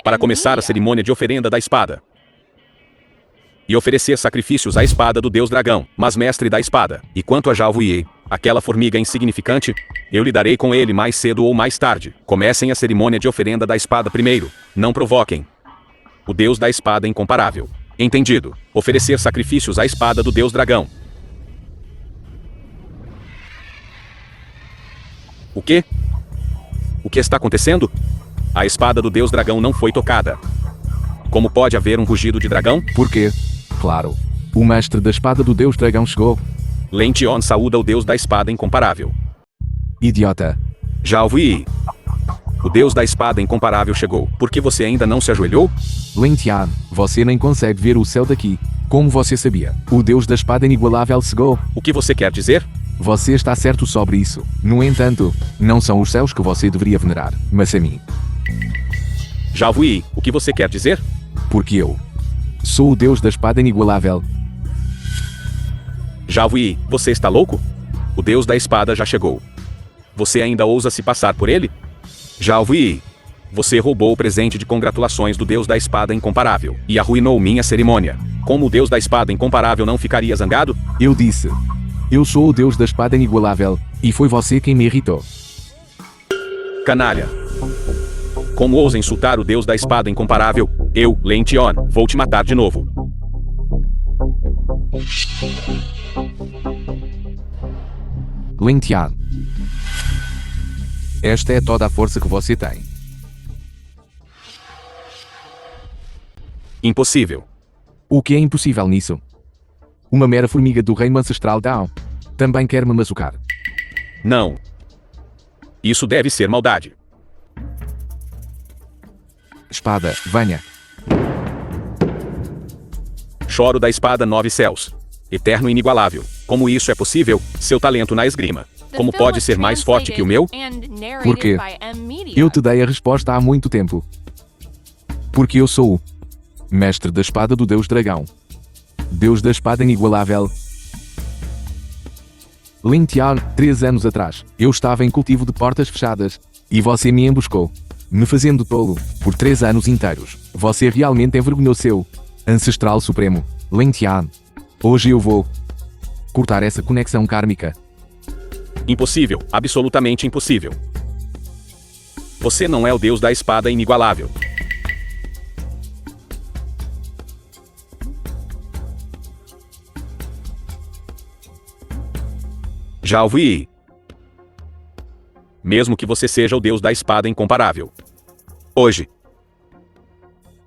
para começar a cerimônia de oferenda da espada e oferecer sacrifícios à espada do deus dragão, mas mestre da espada. E quanto a Jalvuie, aquela formiga insignificante, eu lidarei com ele mais cedo ou mais tarde. Comecem a cerimônia de oferenda da espada primeiro. Não provoquem o deus da espada incomparável. Entendido. Oferecer sacrifícios à espada do deus dragão. O quê? O que está acontecendo? A espada do deus dragão não foi tocada. Como pode haver um rugido de dragão? Por quê? Claro. O mestre da espada do deus dragão chegou. Lin Tian saúda o deus da espada incomparável. Idiota. Já ouvi. O deus da espada incomparável chegou. Por que você ainda não se ajoelhou? Lin Tian, você nem consegue ver o céu daqui. Como você sabia? O deus da espada inigualável chegou. O que você quer dizer? Você está certo sobre isso. No entanto, não são os céus que você deveria venerar, mas a mim. Já ouvi. O que você quer dizer? Porque eu sou o deus da espada inigualável. Já ouvi. Você está louco? O deus da espada já chegou. Você ainda ousa se passar por ele? Já ouvi. Você roubou o presente de congratulações do deus da espada incomparável e arruinou minha cerimônia. Como o deus da espada incomparável não ficaria zangado? Eu disse. Eu sou o deus da espada inigualável, e foi você quem me irritou. Canalha. Como ousa insultar o deus da espada incomparável? Eu, Lin Tian, vou te matar de novo. Lin Tian. Esta é toda a força que você tem. Impossível. O que é impossível nisso? Uma mera formiga do reino ancestral Dao também quer me machucar. Não. Isso deve ser maldade. Espada, venha. Choro da espada 9 céus. Eterno e inigualável. Como isso é possível? Seu talento na esgrima. Como pode ser mais forte que o meu? Por quê? Eu te dei a resposta há muito tempo. Porque eu sou o mestre da espada do deus dragão. Deus da espada inigualável. Lin Tian, 3 anos atrás, eu estava em cultivo de portas fechadas, e você me emboscou, me fazendo tolo, por 3 anos inteiros. Você realmente envergonhou seu ancestral supremo, Lin Tian. Hoje eu vou cortar essa conexão kármica. Impossível, absolutamente impossível. Você não é o Deus da espada inigualável. Já ouvi. Mesmo que você seja o Deus da espada incomparável. Hoje,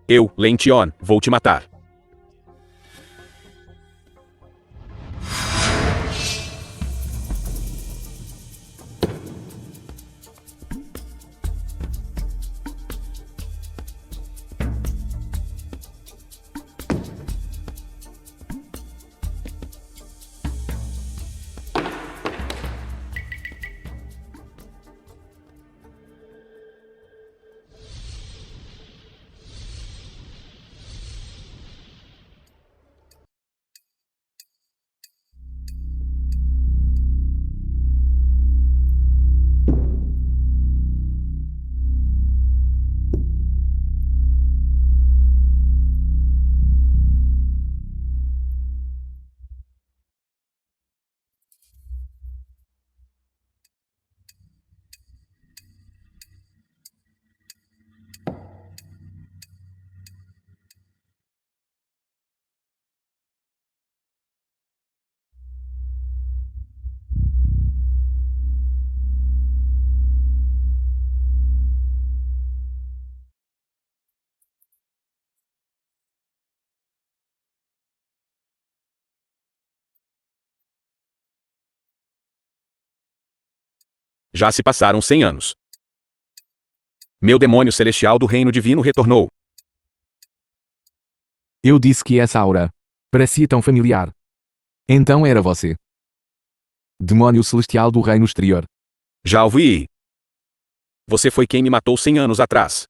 eu, Lin Tian, vou te matar. Já se passaram 100 anos. Meu demônio celestial do reino divino retornou. Eu disse que essa aura parecia tão familiar. Então era você. Demônio celestial do reino exterior. Já ouvi. Você foi quem me matou 100 anos atrás.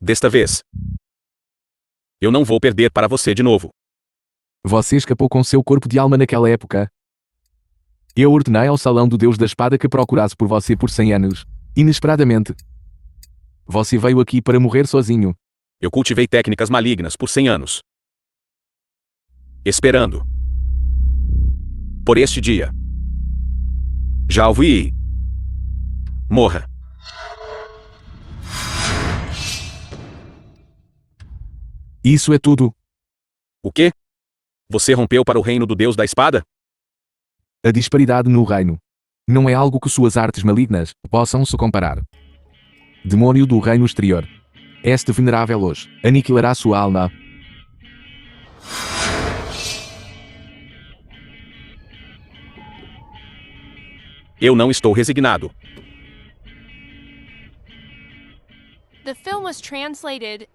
Desta vez, eu não vou perder para você de novo. Você escapou com seu corpo de alma naquela época. Eu ordenei ao salão do Deus da espada que procurasse por você por 100 anos. Inesperadamente. Você veio aqui para morrer sozinho. Eu cultivei técnicas malignas por 100 anos. Esperando por este dia. Já ouvi. Morra. Isso é tudo. O quê? Você rompeu para o reino do Deus da espada? A disparidade no reino não é algo que suas artes malignas possam se comparar. Demônio do reino exterior. Este venerável hoje aniquilará sua alma. Eu não estou resignado. The film was translated